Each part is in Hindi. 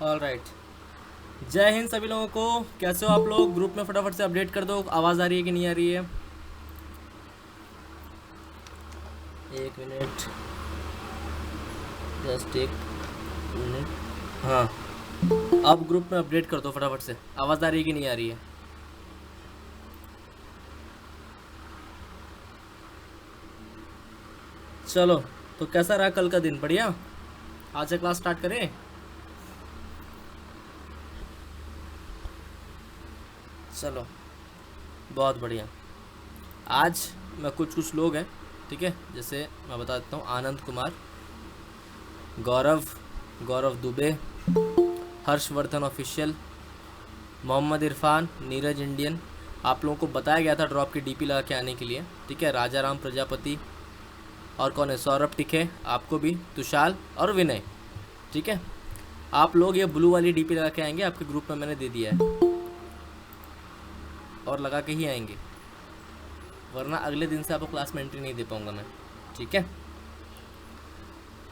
All right. जय हिंद सभी लोगों को। कैसे हो आप लोग? ग्रुप में फटाफट से अपडेट कर दो, आवाज़ आ रही है कि नहीं आ रही है। एक मिनट, जस्ट एक मिनट। हाँ, अब ग्रुप में अपडेट कर दो फटाफट से, आवाज़ आ रही है कि नहीं आ रही है। चलो, तो कैसा रहा कल का दिन? बढ़िया। आज से क्लास स्टार्ट करें। चलो, बहुत बढ़िया। आज मैं कुछ लोग हैं, ठीक है, जैसे मैं बता देता हूँ। आनंद कुमार, गौरव गौरव दुबे, हर्षवर्धन ऑफिशियल, मोहम्मद इरफान, नीरज इंडियन। आप लोगों को बताया गया था ड्रॉप की डीपी लगा के आने के लिए, ठीक है। राजा राम प्रजापति, और कौन है, सौरभ टिके, आपको भी, तुषाल और विनय, ठीक है। आप लोग ये ब्लू वाली डीपी लगा के आएंगे, आपके ग्रुप में मैंने दे दिया है, और लगा के ही आएंगे, वरना अगले दिन से आपको क्लास में एंट्री नहीं दे पाऊंगा मैं, ठीक है।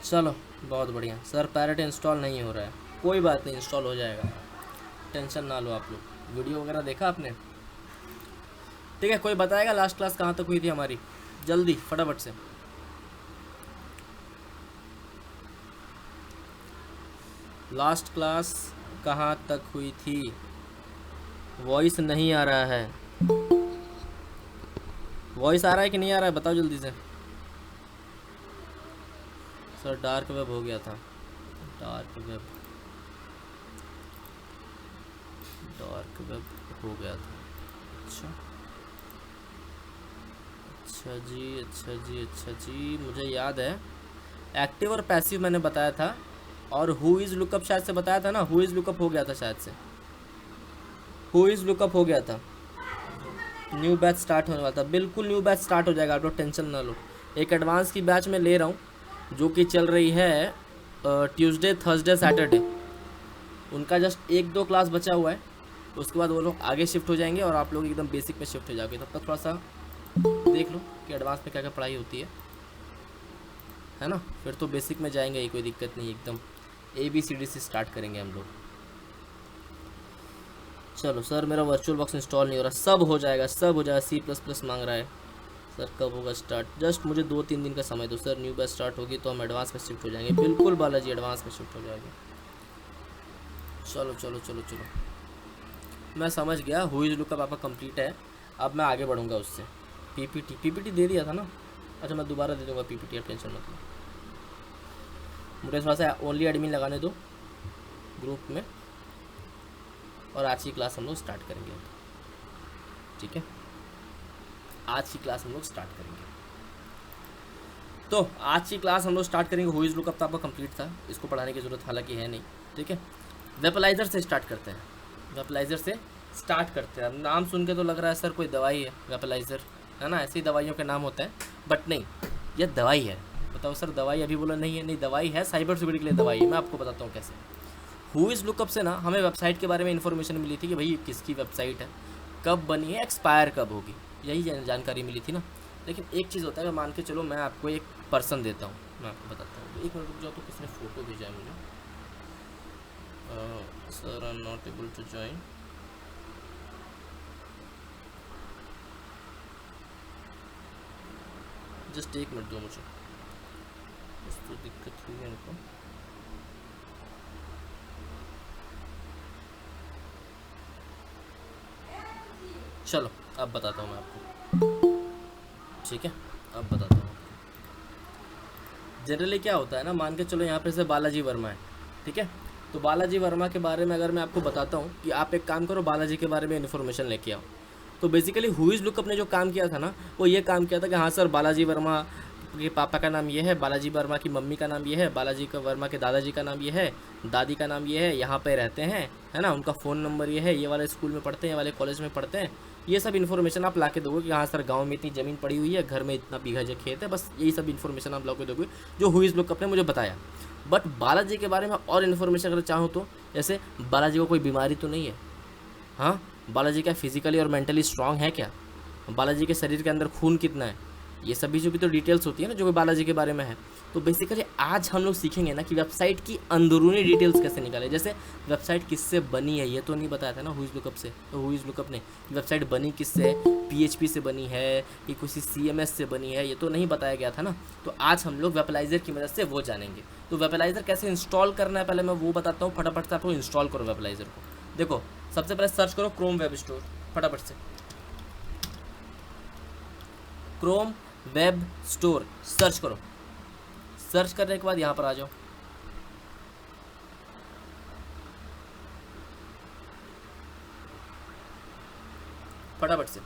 चलो, बहुत बढ़िया। सर पैरेट इंस्टॉल नहीं हो रहा है, कोई बात नहीं, इंस्टॉल हो जाएगा, टेंशन ना लो आप लोग। वीडियो वगैरह देखा आपने? ठीक है। कोई बताएगा लास्ट क्लास कहाँ तक हुई थी हमारी? जल्दी फटाफट से। लास्ट क्लास कहाँ तक हुई थी? वॉइस नहीं आ रहा है। वॉइस आ रहा है कि नहीं आ रहा है? बताओ जल्दी से। सर डार्क वेब हो गया था। डार्क वेब, डार्क वेब हो गया था। अच्छा अच्छा जी, अच्छा जी, अच्छा जी, मुझे याद है। एक्टिव और पैसिव मैंने बताया था, और हु इज़ लुकअप शायद से बताया था ना। हु इज़ लुकअप हो गया था शायद से, हु इज़ लुकअप हो गया था। न्यू बैच स्टार्ट होने वाला था, बिल्कुल न्यू बैच स्टार्ट हो जाएगा, आप लोग टेंशन ना लो। एक एडवांस की बैच मैं ले रहा हूँ, जो कि चल रही है ट्यूसडे, थर्सडे, सैटरडे। उनका जस्ट एक दो क्लास बचा हुआ है, उसके बाद वो लोग आगे शिफ्ट हो जाएंगे और आप लोग एकदम बेसिक में शिफ्ट हो जाओगे। तब तक थोड़ा सा देख लो कि एडवांस में क्या क्या पढ़ाई होती है ना। फिर तो बेसिक में जाएंगे ही, कोई दिक्कत नहीं, एकदम ABCD से स्टार्ट करेंगे हम लोग। चलो सर, मेरा वर्चुअल बॉक्स इंस्टॉल नहीं हो रहा। सब हो जाएगा, सब हो जाएगा। C++ मांग रहा है। सर कब होगा स्टार्ट? जस्ट मुझे 2-3 दिन का समय दो सर। न्यू बैच स्टार्ट होगी तो हम एडवांस में शिफ्ट हो जाएंगे। बिल्कुल बालाजी, एडवांस में शिफ्ट हो जाएंगे। चलो चलो चलो चलो, मैं समझ गया। हु इज़ लुकअप आपका कंप्लीट है, अब मैं आगे बढ़ूंगा उससे। पीपीटी दे दिया था ना? अच्छा, मैं दोबारा दे दूंगा पीपीटी, आप टेंशन मत लो। मुझे थोड़ा सा ओनली एडमिन लगाने दो ग्रुप में, और आज की क्लास हम लोग स्टार्ट करेंगे, ठीक है। आज की क्लास हम लोग स्टार्ट करेंगे। तो आज की क्लास हम लोग स्टार्ट करेंगे। हु इज़ लुकअप तो आपका कंप्लीट था, इसको पढ़ाने की ज़रूरत हालांकि है नहीं, ठीक है। वेपलाइजर से स्टार्ट करते हैं, वेपलाइजर से स्टार्ट करते हैं। अब नाम सुन के तो लग रहा है सर कोई दवाई है वेपलाइजर, है ना, ऐसी दवाइयों के नाम होते हैं, बट नहीं, ये दवाई है। बताओ सर, दवाई अभी बोला नहीं है? नहीं, दवाई है, साइबर सिक्योरिटी के लिए दवाई है। मैं आपको बताता हूँ कैसे। हु इज़ लुकअप से ना हमें वेबसाइट के बारे में इन्फॉर्मेशन मिली थी कि भाई किसकी वेबसाइट है, कब बनी है, एक्सपायर कब होगी, यही जानकारी मिली थी ना। लेकिन एक चीज़ होता है कि मान के चलो मैं आपको एक पर्सन देता हूँ, मैं आपको बताता हूँ। एक मिनट रुक जाओ, तो किसने फ़ोटो भेजा है मुझे? Sir I am not able to join. Just एक मिनट दो मुझे, कुछ तो दिक्कत हुई है इनको। चलो अब बताता हूँ मैं आपको, ठीक है। अब बताता हूँ आपको। जनरली क्या होता है ना, मान के चलो यहाँ पे से बालाजी वर्मा है, ठीक है। तो बालाजी वर्मा के बारे में अगर मैं आपको बताता हूँ कि आप एक काम करो, बालाजी के बारे में इन्फॉर्मेशन लेके आओ, तो बेसिकली हु इज़ लुकअप ने जो काम किया था ना, वो ये काम किया था कि हाँ सर, बालाजी वर्मा के पापा का नाम ये है, बालाजी वर्मा की मम्मी का नाम ये है, बालाजी का वर्मा के दादाजी का नाम ये है, दादी का नाम ये है, यहाँ पे रहते हैं, है ना, उनका फ़ोन नंबर ये है, ये वाले स्कूल में पढ़ते हैं, ये वाले कॉलेज में पढ़ते हैं। ये सब इन्फॉर्मेशन आप ला के दोगे कि हाँ सर, गांव में इतनी ज़मीन पड़ी हुई है, घर में इतना बीघा जो खेत है, बस यही सब इन्फॉर्मेशन आप ला के दोगे जो हु इज़ लुकअप ने मुझे बताया। बट बालाजी के बारे में और इन्फॉर्मेशन अगर चाहो तो, जैसे बालाजी को कोई बीमारी तो नहीं है, हाँ, बालाजी क्या फिजिकली और मेंटली स्ट्रांग है क्या, बालाजी के शरीर के अंदर खून कितना है, ये सभी जो भी तो डिटेल्स होती है ना जो भी बालाजी के बारे में है, तो बेसिकली आज हम लोग सीखेंगे ना कि वेबसाइट की अंदरूनी डिटेल्स कैसे निकाले। जैसे वेबसाइट किससे बनी है ये तो नहीं बताया था ना हुईज लुकअप से, तो हुईज लुकअप ने वेबसाइट बनी किससे है, PHP से बनी है कि किसी CMS से बनी है, ये तो नहीं बताया गया था ना। तो आज हम लोग वेबलाइज़र की मदद से वो जानेंगे। तो वेबलाइज़र कैसे इंस्टॉल करना है पहले मैं वो बताता हूँ, फटाफट से आपको इंस्टॉल करो वेबलाइज़र को। देखो सबसे पहले सर्च करो क्रोम वेब स्टोर, फटाफट से क्रोम वेब स्टोर सर्च करो। सर्च करने के बाद यहाँ पर आ जाओ। फटाफट से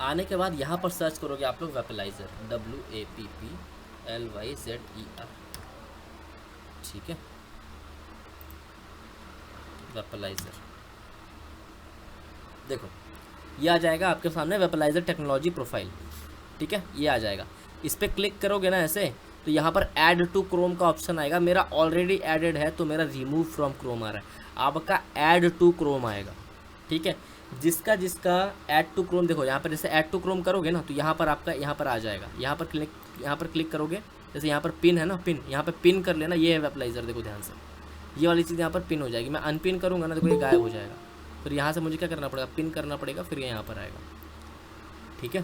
आने के बाद यहाँ पर सर्च करोगे आप लोग वेबलाइज़र, WAPPLYZER, ठीक है, वेबलाइज़र। देखो ये आ जाएगा आपके सामने वेबलाइज़र टेक्नोलॉजी प्रोफाइल, ठीक है, ये आ जाएगा। इस पर क्लिक करोगे ना ऐसे तो यहाँ पर ऐड टू क्रोम का ऑप्शन आएगा। मेरा ऑलरेडी एडेड है तो मेरा रिमूव फ्रॉम क्रोम आ रहा है, आपका ऐड टू क्रोम आएगा, ठीक है। जिसका ऐड टू क्रोम, देखो यहाँ पर जैसे ऐड टू क्रोम करोगे ना तो यहाँ पर आपका यहाँ पर आ जाएगा। यहाँ पर क्लिक करोगे, जैसे यहाँ पर पिन है ना, पिन यहाँ पर पिन कर लेना, ये है वेबलाइज़र। देखो ध्यान से ये वाली चीज़ यहाँ पर पिन हो जाएगी। मैं अनपिन करूँगा ना देखो ये गायब हो जाएगा। फिर यहाँ से मुझे क्या करना पड़ेगा, पिन करना पड़ेगा, फिर ये यहाँ पर आएगा, ठीक है।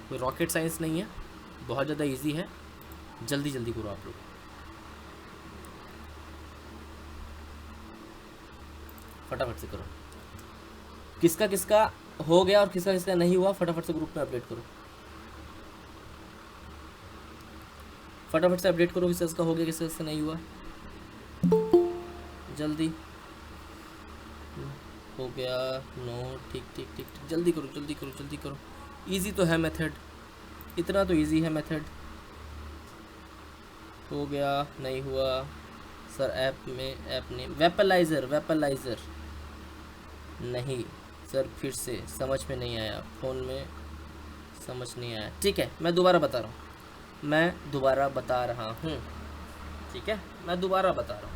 कोई रॉकेट साइंस नहीं है, बहुत ज़्यादा इजी है, जल्दी जल्दी करो आप लोग। फटाफट से करो। किसका किसका हो गया और किसका किसका नहीं हुआ फटाफट से ग्रुप में अपडेट करो। फटाफट से अपडेट करो किसका किसका हो गया किसका किसका नहीं हुआ, जल्दी। हो गया, नो, ठीक ठीक ठीक, जल्दी करो जल्दी करो जल्दी करो। इजी तो है मेथड, इतना तो इजी है मेथड। हो गया, नहीं हुआ सर, ऐप नेम वेबलाइज़र नहीं सर, फिर से समझ में नहीं आया, फ़ोन में समझ नहीं आया, ठीक है मैं दोबारा बता रहा हूँ, ठीक है मैं दोबारा बता रहा हूँ,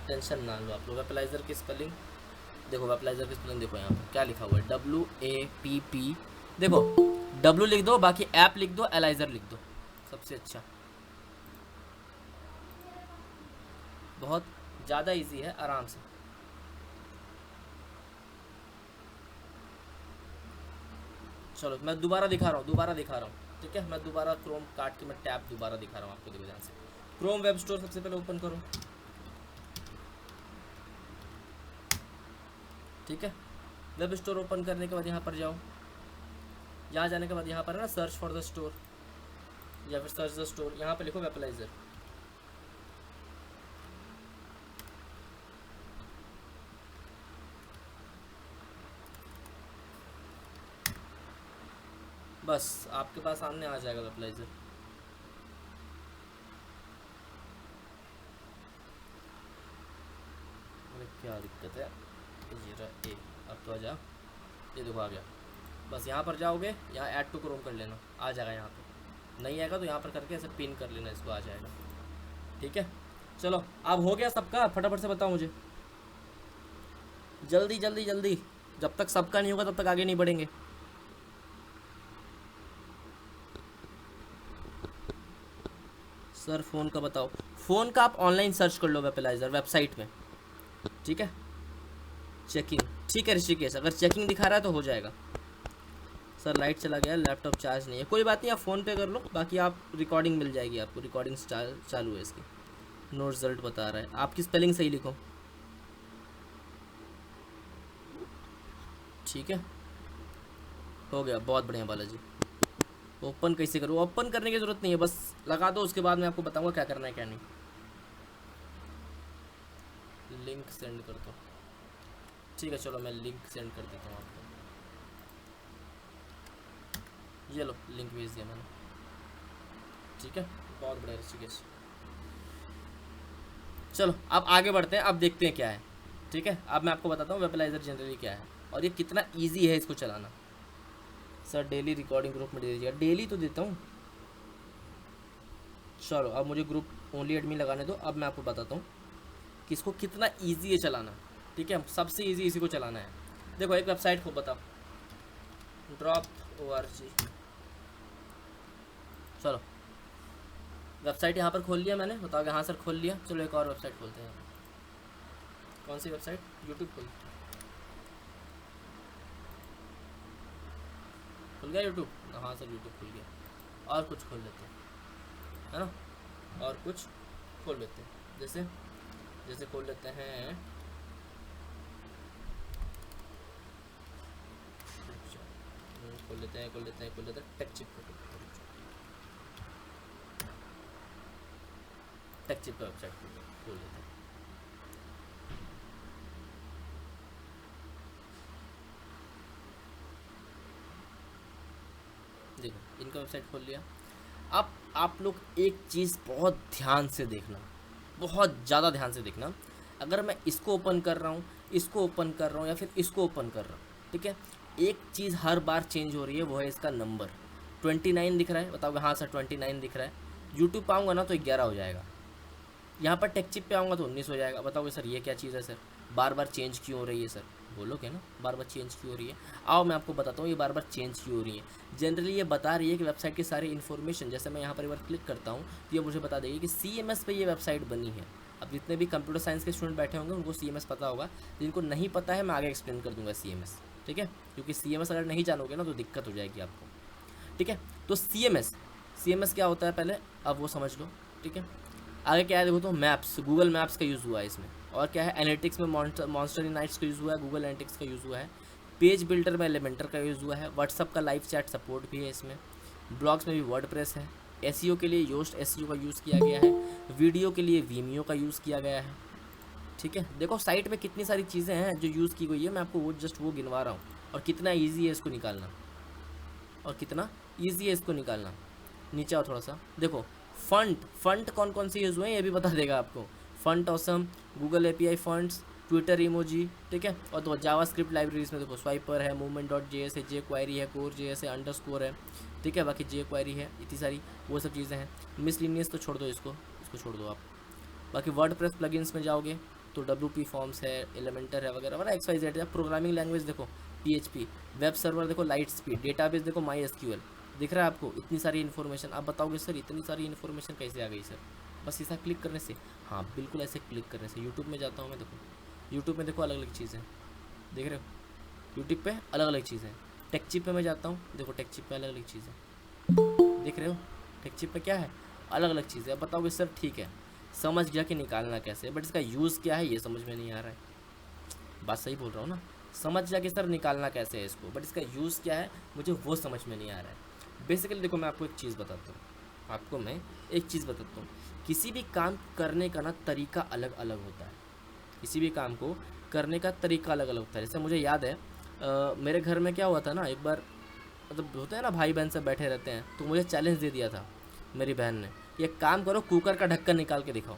टेंशन ना लो आप लोग। वेबलाइज़र की स्पेलिंग देखो, वेबलाइज़र की स्पेलिंग देखो, यहाँ पर क्या लिखा हुआ है, WAPP, देखो W लिख दो, बाकी ऐप लिख दो, एलाइज़र लिख दो, सबसे अच्छा। बहुत ज़्यादा इजी है, आराम से। चलो मैं दोबारा दिखा रहा हूँ, ठीक है। मैं दोबारा क्रोम काट के मैं टैब दोबारा दिखा रहा हूँ आपको, देखो ध्यान से। क्रोम वेब स्टोर सबसे पहले ओपन करो, ठीक है। वेब स्टोर ओपन करने के बाद यहाँ पर जाओ। यहाँ जाने के बाद यहाँ पर है ना सर्च फॉर द स्टोर या फिर सर्च द स्टोर, यहाँ पे लिखो वेबलाइज़र। बस आपके पास सामने आ जाएगा वेबलाइज़र। क्या दिक्कत है, ये रहा, अब तो आ जा, ये देखो आ गया। बस यहाँ पर जाओगे, यहाँ ऐड टू क्रोम कर लेना, आ जाएगा। यहाँ पे नहीं आएगा तो यहाँ पर करके ऐसे पिन कर लेना, इसको आ जाएगा, ठीक है। चलो अब हो गया सबका, फटाफट से बताओ मुझे, जल्दी जल्दी जल्दी। जब तक सबका नहीं होगा तब तक आगे नहीं बढ़ेंगे। सर फ़ोन का बताओ, फ़ोन का आप ऑनलाइन सर्च कर लो वेबलाइज़र वेबसाइट में, ठीक है। चेकिंग, ठीक है ऋषिकेश, अगर चेकिंग दिखा रहा है तो हो जाएगा। सर लाइट चला गया, लैपटॉप चार्ज नहीं है, कोई बात नहीं, आप फ़ोन पे कर लो, बाकी आप रिकॉर्डिंग मिल जाएगी आपको, रिकॉर्डिंग चालू है इसकी। नो रिजल्ट बता रहा है, आपकी स्पेलिंग सही लिखो, ठीक है। हो गया, बहुत बढ़िया बालाजी। ओपन कैसे करूँ, ओपन करने की ज़रूरत नहीं है, बस लगा दो, उसके बाद मैं आपको बताऊँगा क्या करना है क्या नहीं। लिंक सेंड कर दो, ठीक है, चलो मैं लिंक सेंड कर देता हूँ आपको। ये लो लिंक भेज दिया मैंने, ठीक है, बहुत बढ़िया ऋषिकेश। चलो अब आगे बढ़ते हैं, अब देखते हैं क्या है, ठीक है। अब मैं आपको बताता हूँ वेबलाइज़र जनरली क्या है और ये कितना ईजी है इसको चलाना। सर डेली रिकॉर्डिंग ग्रुप में दे दीजिएगा, डेली तो देता हूँ। चलो अब मुझे ग्रुप ओनली एडमिन लगाने दो, अब मैं आपको बताता हूँ कि इसको कितना ईजी है चलाना, ठीक है। सबसे ईजी इसी को चलाना है। देखो एक वेबसाइट को बताओ, ड्रॉप .org। चलो वेबसाइट यहाँ पर खोल लिया मैंने, बताओगे हाँ सर खोल लिया। चलो एक और वेबसाइट खोलते हैं। कौन सी वेबसाइट? यूट्यूब खुल गया यूट्यूब? हाँ सर यूट्यूब खुल गया। और कुछ खोल लेते हैं, है ना, और कुछ खोल लेते हैं। जैसे जैसे खोल लेते हैं, खोल लेते हैं टेकचिप का वेबसाइट खोल लेते हैं। देखो इनका वेबसाइट खोल लिया। अब आप लोग एक चीज़ बहुत ध्यान से देखना, बहुत ज़्यादा ध्यान से देखना। अगर मैं इसको ओपन कर रहा हूँ, इसको ओपन कर रहा हूँ, या फिर इसको ओपन कर रहा हूँ, ठीक है, एक चीज़ हर बार चेंज हो रही है, वो है इसका नंबर। 29 दिख रहा है, बताओगे हाँ सर 29 दिख रहा है। यूट्यूब पे आऊँगा ना तो 11 हो जाएगा, यहाँ पर टेकचिप पे आऊँगा तो 19 हो जाएगा। बताओगे सर ये क्या चीज़ है सर, बार बार चेंज क्यों हो रही है सर? बोलोगे ना बार बार चेंज क्यों हो रही है। आओ मैं आपको बताता हूँ ये बार बार चेंज क्यों हो रही है। जनरली ये बता रही है कि वेबसाइट की सारी इन्फॉर्मेशन, जैसे मैं यहाँ पर एक बार क्लिक करता हूँ तो ये मुझे बता देगी कि CMS पे ये वेबसाइट बनी है। अब जितने भी कंप्यूटर साइंस के स्टूडेंट बैठे होंगे उनको CMS पता होगा, जिनको नहीं पता है मैं आगे एक्सप्लेन कर दूंगा CMS, ठीक है, क्योंकि CMS अगर नहीं जानोगे ना तो दिक्कत हो जाएगी आपको, ठीक है। तो CMS क्या होता है पहले अब वो समझ लो, ठीक है। आगे क्या है देखो, तो मैप्स, गूगल मैप्स का यूज़ हुआ है इसमें। और क्या है, एनालिटिक्स में मॉन्स्टर इनाइट्स का यूज़ हुआ है, गूगल एनालिटिक्स का यूज़ हुआ है। पेज बिल्डर में एलिमेंटर का यूज़ हुआ है। व्हाट्सअप का लाइव चैट सपोर्ट भी है इसमें। ब्लॉग्स में भी वर्डप्रेस है। SEO के लिए योस्ट SEO का यूज़ किया गया है। वीडियो के लिए Vimeo का यूज़ किया गया है, ठीक है। देखो साइट में कितनी सारी चीज़ें हैं जो यूज़ की गई है, मैं आपको वो जस्ट वो गिनवा रहा हूँ। और कितना ईजी है इसको निकालना, नीचे आओ थोड़ा सा, देखो फंट कौन कौन से यूज़ हुए हैं ये भी बता देगा आपको। Font awesome, Google API fonts, Twitter emoji, ठीक है। और तो जावास्क्रिप्ट लाइब्रेरीज में देखो स्वाइपर है, movement.js है, jQuery है, core.js है, अंडरस्कोर है, ठीक है, बाकी jQuery है, इतनी सारी वो सब चीज़ें हैं। मिसलिनियस तो छोड़ दो, इसको छोड़ दो आप। बाकी वर्डप्रेस प्लगइन्स में जाओगे तो WP फॉर्म्स है, एलिमेंटर है वगैरह वगैरह, XYZ है। प्रोग्रामिंग लैंग्वेज देखो PHP, वेब सर्वर देखो लाइट स्पीड, डेटाबेस देखो MySQL, दिख रहा है आपको इतनी सारी इन्फॉर्मेशन। आप बताओगे सर इतनी सारी इन्फॉर्मेशन कैसे आ गई सर? बस ऐसा क्लिक करने से, हाँ बिल्कुल ऐसे क्लिक करने से। यूट्यूब में जाता हूँ मैं, देखो यूट्यूब में देखो अलग अलग चीज़ें देख रहे हो, यूट्यूब पे अलग अलग चीज़ें। टेकचिप पे मैं जाता हूँ, देखो टेकचिप पे अलग अलग चीज़ें देख रहे हो, टेकचिप पे क्या है, अलग अलग चीज़ें। अब बताओगे सर ठीक है समझ गया कि निकालना कैसे है, बट इसका यूज़ क्या है ये समझ में नहीं आ रहा है। बात सही बोल रहा हूँ ना, समझ गया कि सर निकालना कैसे है इसको, बट इसका यूज़ क्या है मुझे वो समझ में नहीं आ रहा है। बेसिकली देखो मैं आपको एक चीज़ बताता हूँ, किसी भी काम करने का ना तरीका अलग अलग होता है। किसी भी काम को करने का तरीका अलग अलग होता है। जैसे मुझे याद है मेरे घर में क्या हुआ था ना, एक बार मतलब होता है ना भाई बहन सब बैठे रहते हैं, तो मुझे चैलेंज दे दिया था मेरी बहन ने, ये काम करो कुकर का ढक्कन निकाल के दिखाओ।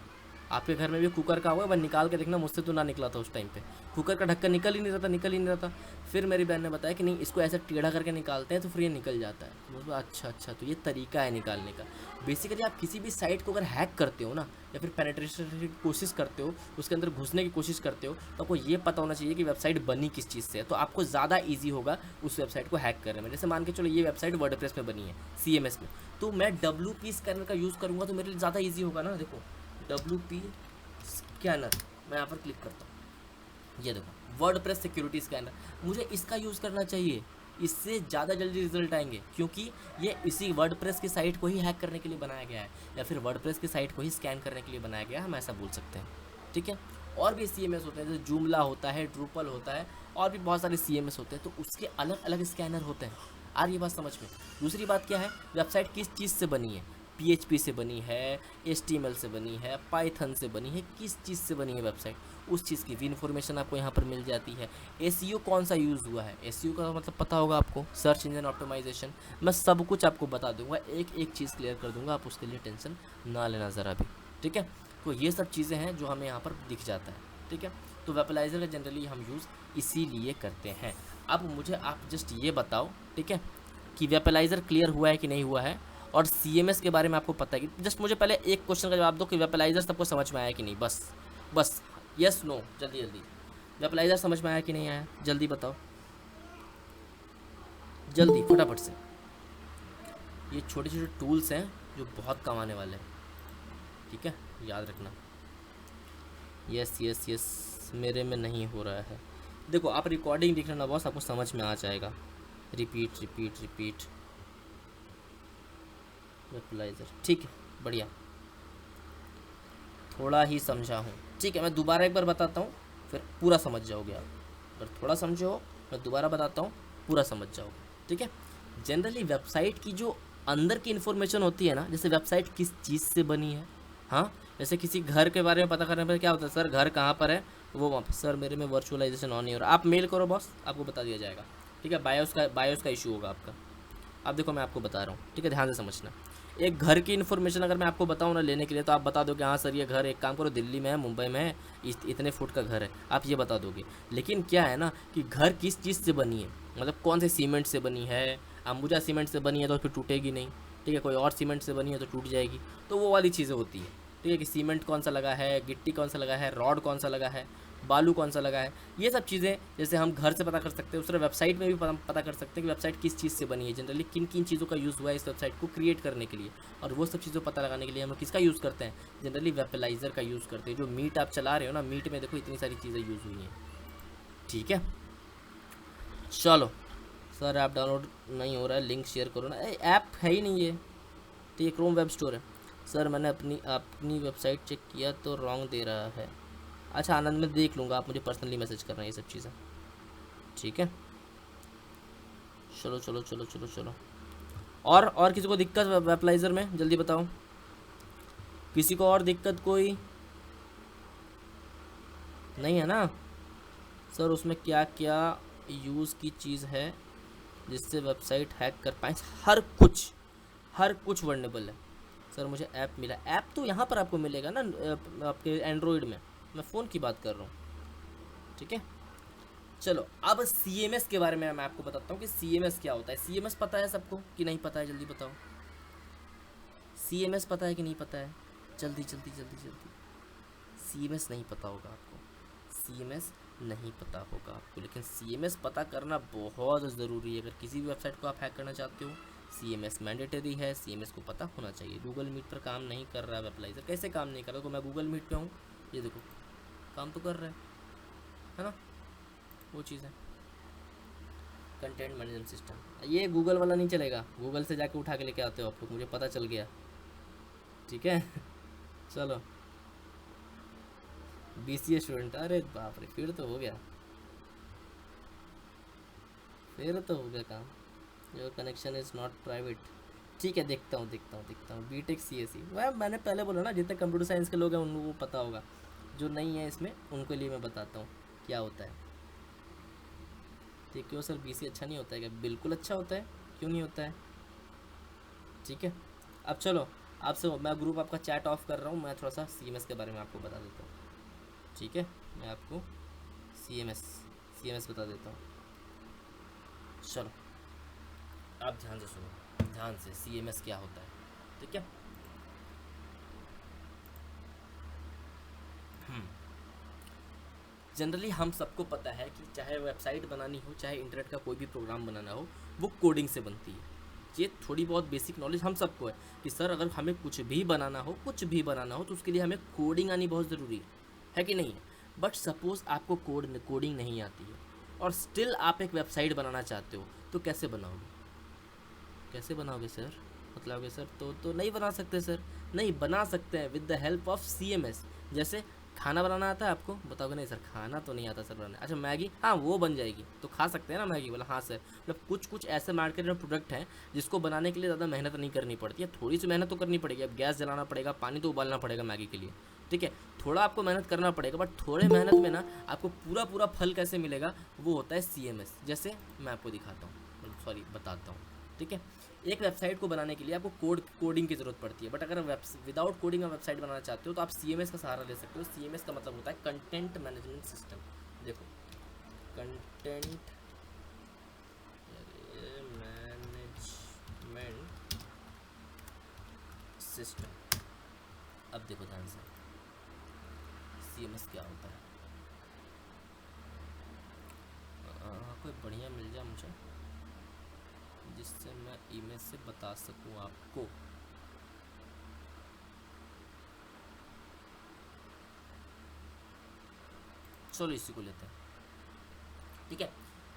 आपके घर में भी कुकर का होगा, बस निकाल के देखना, मुझसे तो ना निकला था उस टाइम पे, कुकर का ढक्कन निकल ही नहीं रहा था। फिर मेरी बहन ने बताया कि नहीं इसको ऐसे टेढ़ा करके निकालते हैं तो फिर ये निकल जाता है। तो मुझे अच्छा तो ये तरीका है निकालने का। बेसिकली आप किसी भी साइट को अगर हैक करते हो ना, या फिर पेनिट्रेशन की कोशिश करते हो, उसके अंदर घुसने की कोशिश करते हो, तो आपको ये पता होना चाहिए कि वेबसाइट बनी किस चीज़ से है, तो आपको ज़्यादा ईजी होगा उस वेबसाइट को हैक करने में। जैसे मान के चलो ये वेबसाइट वर्डप्रेस में बनी है, CMS में, तो मैं WP स्कैनर का यूज़ करूँगा तो मेरे लिए ज़्यादा ईजी होगा ना। देखो WP स्कैनर, मैं यहाँ पर क्लिक करता हूँ, ये देखो वर्डप्रेस सिक्योरिटी स्कैनर, मुझे इसका यूज़ करना चाहिए, इससे ज़्यादा जल्दी रिजल्ट आएंगे, क्योंकि ये इसी वर्डप्रेस की साइट को ही हैक करने के लिए बनाया गया है, या फिर वर्डप्रेस की साइट को ही स्कैन करने के लिए बनाया गया है, हम ऐसा बोल सकते हैं, ठीक है। और भी CMS होते हैं, जैसे जूमला होता है, ड्रूपल होता है, और भी बहुत सारे CMS होते हैं, तो उसके अलग अलग स्कैनर होते हैं। आ रही बात समझ में? दूसरी बात क्या है, वेबसाइट किस चीज़ से बनी है, PHP से बनी है, HTML से बनी है, पाइथन से बनी है, किस चीज़ से बनी है वेबसाइट, उस चीज़ की भी इन्फॉर्मेशन आपको यहाँ पर मिल जाती है। SEO कौन सा यूज़ हुआ है, SEO का मतलब पता होगा आपको, सर्च इंजन ऑप्टिमाइजेशन, मैं सब कुछ आपको बता दूंगा, एक एक चीज़ क्लियर कर दूंगा, आप उसके लिए टेंशन ना लेना ज़रा भी, ठीक है। तो ये सब चीज़ें हैं जो हमें यहाँ पर दिख जाता है, ठीक है। तो वेबलाइजर का जनरली हम यूज़ इसीलिए करते हैं। अब मुझे आप जस्ट ये बताओ, ठीक है, कि वेबलाइजर क्लियर हुआ है कि नहीं हुआ है, और CMS के बारे में आपको पता है कि, जस्ट मुझे पहले एक क्वेश्चन का जवाब दो कि वेबलाइजर सबको समझ में आया कि नहीं, बस यस नो, जल्दी वेबलाइजर समझ में आया कि नहीं आया, जल्दी बताओ। जल्दी फटाफट से। ये छोटे छोटे टूल्स हैं जो बहुत काम आने वाले हैं, ठीक है, याद रखना। यस यस यस, मेरे में नहीं हो रहा है। देखो आप रिकॉर्डिंग देख लेना बॉस, आपको समझ में आ जाएगा। रिपीट रिपीट रिपीट, वेबलाइजर, ठीक है, बढ़िया, थोड़ा ही समझा हूँ, ठीक है। मैं दोबारा एक बार बताता हूँ, फिर पूरा समझ जाओगे आप। अगर थोड़ा समझे हो, मैं दोबारा बताता हूँ, पूरा समझ जाओगे, ठीक है। जनरली वेबसाइट की जो अंदर की इन्फॉर्मेशन होती है ना, जैसे वेबसाइट किस चीज़ से बनी है, हाँ, जैसे किसी घर के बारे में पता करने पर क्या होता है, सर घर कहाँ पर है, वो वहाँ पर, सर मेरे में वर्चुअलाइजेशन ऑन नहीं हो रहा, आप मेल करो बॉस, आपको बता दिया जाएगा, ठीक है। बायोस का इशू होगा आपका। अब देखो मैं आपको बता रहा हूँ, ठीक है, ध्यान से समझना। एक घर की इन्फॉर्मेशन अगर मैं आपको बताऊँ ना लेने के लिए, तो आप बता दोगे हाँ सर ये घर, एक काम करो दिल्ली में है, मुंबई में है, इतने फुट का घर है, आप ये बता दोगे। लेकिन क्या है ना कि घर किस चीज़ से बनी है, मतलब कौन से सीमेंट से बनी है, अंबुजा सीमेंट से बनी है तो फिर टूटेगी नहीं, ठीक है, कोई और सीमेंट से बनी है तो टूट जाएगी, तो वो वाली चीज़ें होती है, ठीक है, कि सीमेंट कौन सा लगा है, गिट्टी कौन सा लगा है, रॉड कौन सा लगा है, बालू कौन सा लगा है, ये सब चीज़ें जैसे हम घर से पता कर सकते हैं, उस तरह वेबसाइट में भी पता कर सकते हैं कि वेबसाइट किस चीज़ से बनी है, जनरली किन किन चीज़ों का यूज़ हुआ है इस वेबसाइट को क्रिएट करने के लिए। और वो सब चीज़ों पता लगाने के लिए हम लोग किसका यूज़ करते हैं, जनरली वेबलाइजर का यूज़ करते हैं। जो मीट आप चला रहे हो ना, मीट में देखो इतनी सारी चीज़ें यूज़ हुई हैं, ठीक है। चलो सर ऐप डाउनलोड नहीं हो रहा है, लिंक शेयर करो ना, ऐप है ही नहीं ये, तो ये क्रोम वेब स्टोर है। सर मैंने अपनी वेबसाइट चेक किया तो रॉन्ग दे रहा है। अच्छा आनंद, मैं देख लूँगा, आप मुझे पर्सनली मैसेज कर रहे हैं ये सब चीज़ें, ठीक है। चलो चलो चलो चलो चलो, और किसी को दिक्कत वेबलाइजर में, जल्दी बताओ, किसी को और दिक्कत कोई नहीं है ना। सर उसमें क्या क्या यूज़ की चीज़ है जिससे वेबसाइट हैक कर पाए, हर कुछ वर्नेबल है। सर मुझे ऐप मिला, ऐप तो यहाँ पर आपको मिलेगा ना, आपके एंड्रॉयड में, मैं फ़ोन की बात कर रहा हूँ, ठीक है। चलो अब CMS के बारे में मैं आपको बताता हूँ कि CMS क्या होता है। CMS पता है सबको कि नहीं पता है, जल्दी बताओ, CMS पता है कि नहीं पता है, जल्दी जल्दी जल्दी जल्दी। CMS नहीं पता होगा आपको, CMS नहीं पता होगा आपको, लेकिन CMS पता करना बहुत ज़रूरी है। अगर किसी भी वेबसाइट को आप हैक करना चाहते हो, CMS मैंडेटरी है, CMS को पता होना चाहिए। गूगल मीट पर काम नहीं कर रहा है वेबलाइजर, कैसे काम नहीं कर रहा, तो मैं गूगल मीट पे हूँ, ये देखो काम तो कर रहा है ना, वो चीज़ है कंटेंट मैनेजमेंट सिस्टम। ये गूगल वाला नहीं चलेगा, गूगल से जाके उठा के लेके आते हो आप लोग, मुझे पता चल गया, ठीक है। चलो BCA स्टूडेंट, अरे बाप रे, फिर तो हो गया, फिर तो हो गया काम। Your connection is not private, ठीक है, देखता हूँ BTech CSE, वह मैंने पहले बोला ना, जितने कंप्यूटर साइंस के लोग हैं उनको पता होगा, जो नहीं है इसमें उनके लिए मैं बताता हूँ क्या होता है। ठीक, क्यों सर BC अच्छा नहीं होता है क्या, बिल्कुल अच्छा होता है, क्यों नहीं होता है, ठीक है। अब चलो आपसे मैं ग्रुप आपका चैट ऑफ कर रहा हूँ, मैं थोड़ा सा CMS के बारे में आपको बता देता हूँ, ठीक है। मैं आपको CMS बता देता हूँ, चलो आप ध्यान से सुनो, ध्यान से, CMS क्या होता है, ठीक है। जनरली हम सबको पता है कि चाहे वेबसाइट बनानी हो, चाहे इंटरनेट का कोई भी प्रोग्राम बनाना हो, वो कोडिंग से बनती है। ये थोड़ी बहुत बेसिक नॉलेज हम सबको है कि सर अगर हमें कुछ भी बनाना हो, तो उसके लिए हमें कोडिंग आनी बहुत ज़रूरी है कि नहीं है। बट सपोज़ आपको कोडिंग नहीं आती है और स्टिल आप एक वेबसाइट बनाना चाहते हो, तो कैसे बनाओगे, कैसे बनाओगे सर, मतलब सर तो नहीं बना सकते सर, नहीं बना सकते हैं with the help of CMS। जैसे खाना बनाना आता है आपको, बताओगे नहीं सर खाना तो नहीं आता सर बनाने, अच्छा मैगी, हाँ वो बन जाएगी, तो खा सकते हैं ना मैगी, बोला हाँ सर। मतलब कुछ कुछ ऐसे मार्केट में प्रोडक्ट हैं जिसको बनाने के लिए ज़्यादा मेहनत नहीं करनी पड़ती है, थोड़ी सी मेहनत तो करनी पड़ेगी, अब गैस जलाना पड़ेगा, पानी तो उबालना पड़ेगा मैगी के लिए, ठीक है, थोड़ा आपको मेहनत करना पड़ेगा, बट थोड़े मेहनत में ना आपको पूरा पूरा फल कैसे मिलेगा, वो होता है CMS। जैसे मैं आपको दिखाता हूँ, सॉरी बताता हूँ, ठीक है। एक वेबसाइट को बनाने के लिए आपको कोडिंग की ज़रूरत पड़ती है, बट अगर विदाउट कोडिंग आप वेबसाइट बनाना चाहते हो तो आप CMS का सहारा ले सकते हो। CMS का मतलब होता है कंटेंट मैनेजमेंट सिस्टम। देखो कंटेंट मैनेजमेंट सिस्टम, अब देखो ध्यान से CMS क्या होता है। कोई बढ़िया मिल जाए मुझे, जिससे मैं इमेज से बता सकूं आपको। चलो इसी को लेते हैं, ठीक है।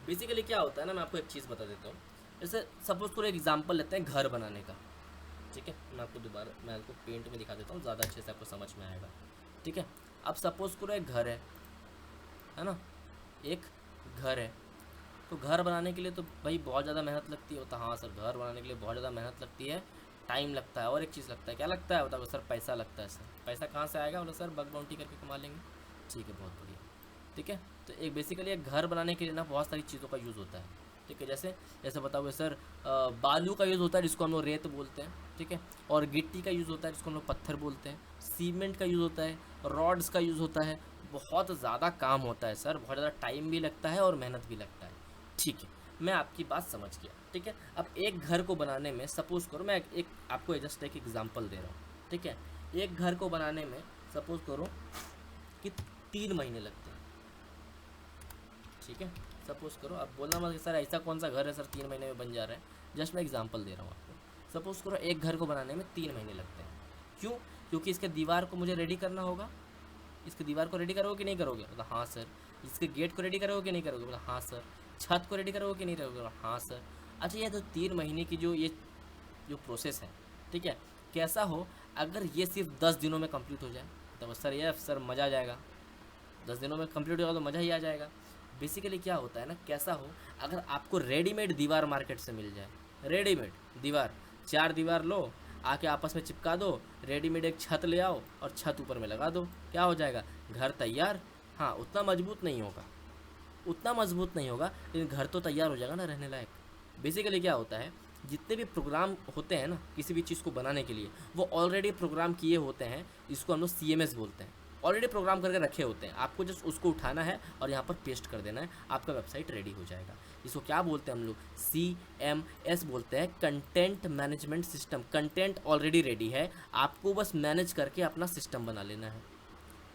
बेसिकली क्या होता है ना, मैं आपको एक चीज़ बता देता हूँ। जैसे सपोज करो एक एग्जांपल लेते हैं घर बनाने का, ठीक है। मैं आपको पेंट में दिखा देता हूँ, ज़्यादा अच्छे से आपको समझ में आएगा, ठीक है। अब सपोज करो एक घर है ना, एक घर है। तो घर बनाने के लिए तो भाई बहुत ज़्यादा मेहनत लगती है। होता हाँ सर, घर बनाने के लिए बहुत ज़्यादा मेहनत लगती है, टाइम लगता है, और एक चीज़ लगता है। क्या लगता है बताओ सर? पैसा लगता है सर। पैसा कहाँ से आएगा? बोला सर बग बाउंटी करके कमा लेंगे। ठीक है, बहुत बढ़िया, ठीक है। तो एक बेसिकली एक घर बनाने के लिए ना बहुत सारी चीज़ों का यूज़ होता है, ठीक है। जैसे जैसे बताओगे सर, बालू का यूज़ होता है जिसको हम लोग रेत बोलते हैं, ठीक है। और गिट्टी का यूज़ होता है जिसको हम लोग पत्थर बोलते हैं। सीमेंट का यूज़ होता है, रॉड्स का यूज़ होता है। बहुत ज़्यादा काम होता है सर, बहुत ज़्यादा टाइम भी लगता है और मेहनत भी लगता है, ठीक है। मैं आपकी बात समझ गया, ठीक है। अब एक घर को बनाने में सपोज़ करो, मैं एक आपको जस्ट एक एग्जांपल दे रहा हूँ, ठीक है। एक घर को बनाने में सपोज़ करो कि 3 महीने लगते हैं, ठीक है। सपोज़ करो, अब बोलना मत कि सर ऐसा कौन सा घर है सर 3 महीने में बन जा रहा है। जस्ट मैं एग्जांपल दे रहा हूँ आपको। सपोज़ करो एक घर को बनाने में 3 महीने लगते हैं। क्यों? क्योंकि इसके दीवार को मुझे रेडी करना होगा। इसके दीवार को रेडी करोगे कि नहीं करोगे? मतलब हाँ सर। इसके गेट को रेडी करोगे कि नहीं करोगे? मतलब हाँ सर। छत को रेडी करोगे कि नहीं करोगे? मतलब हाँ सर। अच्छा, ये तो 3 महीने की जो प्रोसेस है, ठीक है, कैसा हो अगर ये सिर्फ 10 दिनों में कंप्लीट हो जाए तो सर ये सर मज़ा आ जाएगा। 10 दिनों में कंप्लीट होगा तो मज़ा ही आ जाएगा। बेसिकली क्या होता है ना, कैसा हो अगर आपको रेडीमेड दीवार मार्केट से मिल जाए। रेडीमेड दीवार, 4 दीवार लो, आके आपस में चिपका दो, रेडीमेड एक छत ले आओ और छत ऊपर में लगा दो, क्या हो जाएगा? घर तैयार। हाँ, उतना मजबूत नहीं होगा, उतना मजबूत नहीं होगा, लेकिन घर तो तैयार हो जाएगा ना रहने लायक। बेसिकली क्या होता है, जितने भी प्रोग्राम होते हैं ना किसी भी चीज़ को बनाने के लिए, वो ऑलरेडी प्रोग्राम किए होते हैं, जिसको हम लोग CMS बोलते हैं। ऑलरेडी प्रोग्राम करके रखे होते हैं, आपको जस्ट उसको उठाना है और यहाँ पर पेस्ट कर देना है, आपका वेबसाइट रेडी हो जाएगा। इसको क्या बोलते हैं हम लोग? CMS बोलते हैं, content management system. Content already ready है, आपको बस मैनेज करके अपना सिस्टम बना लेना है।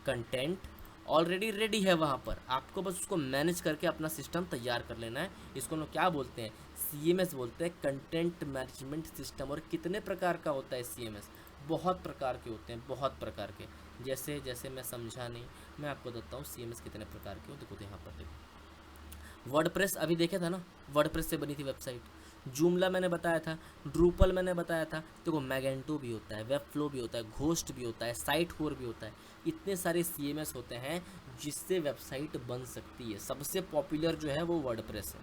कंटेंट ऑलरेडी रेडी है वहाँ पर, आपको बस उसको मैनेज करके अपना सिस्टम तैयार कर लेना है। इसको लोग क्या बोलते हैं? CMS बोलते हैं, कंटेंट मैनेजमेंट सिस्टम। और कितने प्रकार का होता है CMS? बहुत प्रकार के होते हैं, बहुत प्रकार के। जैसे जैसे मैं समझा नहीं, मैं आपको बताता हूँ CMS कितने प्रकार के हो। देखो तो यहाँ पर देखो, वर्डप्रेस अभी देखा था ना, वर्डप्रेस से बनी थी वेबसाइट। जूमला मैंने बताया था, ड्रूपल मैंने बताया था। देखो मैगेंटो भी होता है, वेब फ्लो भी होता है, घोस्ट भी होता है, साइट होर भी होता है। इतने सारे CMS होते हैं जिससे वेबसाइट बन सकती है। सबसे पॉपुलर जो है वो वर्डप्रेस है।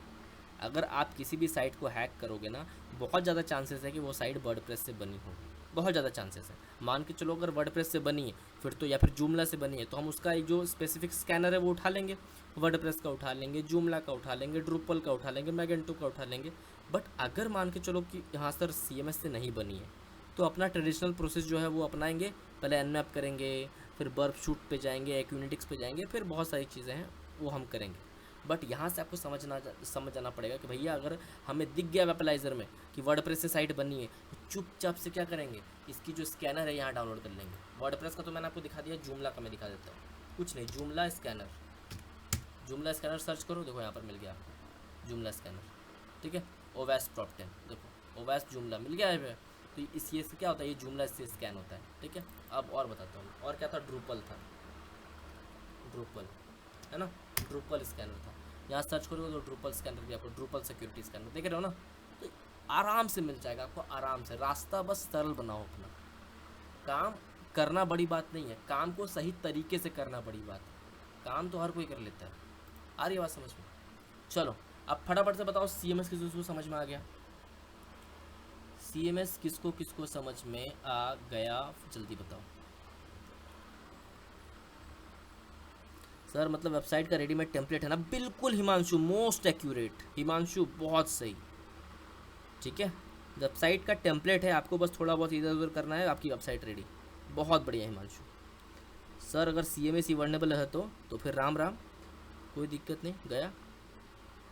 अगर आप किसी भी साइट को हैक करोगे ना, बहुत ज़्यादा चांसेस है कि वो साइट वर्डप्रेस से बनी हो, बहुत ज़्यादा चांसेस है। मान के चलो अगर वर्डप्रेस से बनी है फिर तो, या फिर जूमला से बनी है, तो हम उसका एक जो स्पेसिफिक स्कैनर है वो उठा लेंगे। वर्डप्रेस का उठा लेंगे, जूमला का उठा लेंगे, ड्रूपल का उठा लेंगे, मैगेंटो का उठा लेंगे। बट अगर मान के चलो कि यहाँ सर CMS से नहीं बनी है, तो अपना ट्रेडिशनल प्रोसेस जो है वो अपनाएंगे। पहले Nmap करेंगे, फिर बर्फ शूट पे जाएंगे, एक्यूनेटिक्स पे जाएंगे, फिर बहुत सारी चीज़ें हैं वो हम करेंगे। बट यहाँ से आपको समझ जाना पड़ेगा कि भैया अगर हमें दिख गया वेबलाइज़र में कि वर्डप्रेस से साइट बनी है, तो चुपचाप से क्या करेंगे, इसकी जो स्कैनर है यहाँ डाउनलोड कर लेंगे। वर्डप्रेस का तो मैंने आपको दिखा दिया, जूमला का मैं दिखा देता हूँ। कुछ नहीं, Joomla scanner, Joomla scanner search करो, देखो यहाँ पर मिल गया आपको जूमला स्कैनर, ठीक है। OWASP टॉप 10, देखो OWASP जूमला मिल गया है। तो इस ये से क्या होता है, ये जूमला से स्कैन होता है, ठीक है। अब और बताता हूँ, और क्या था? ड्रूपल था, ड्रूपल है ना, ड्रूपल स्कैनर था। यहाँ सर्च करोगे तो ड्रूपल स्कैनर भी आपको, ड्रूपल सिक्योरिटी स्कैनर देख रहे हो ना, तो आराम से मिल जाएगा आपको, आराम से। रास्ता बस सरल बनाओ अपना, काम करना बड़ी बात नहीं है, काम को सही तरीके से करना बड़ी बात है। काम तो हर कोई कर लेता है। आ रही बात समझ में? चलो अब फटाफट से बताओ CMS किसको समझ में आ गया? CMS किसको किसको समझ में आ गया, जल्दी बताओ। सर मतलब वेबसाइट का रेडीमेड टेम्पलेट है ना? बिल्कुल हिमांशु, मोस्ट एक्यूरेट हिमांशु, बहुत सही, ठीक है। वेबसाइट का टेम्पलेट है, आपको बस थोड़ा बहुत इधर उधर करना है, आपकी वेबसाइट रेडी। बहुत बढ़िया हिमांशु। सर अगर CMS ही वर्नेबल है तो फिर राम राम, कोई दिक्कत नहीं, गया।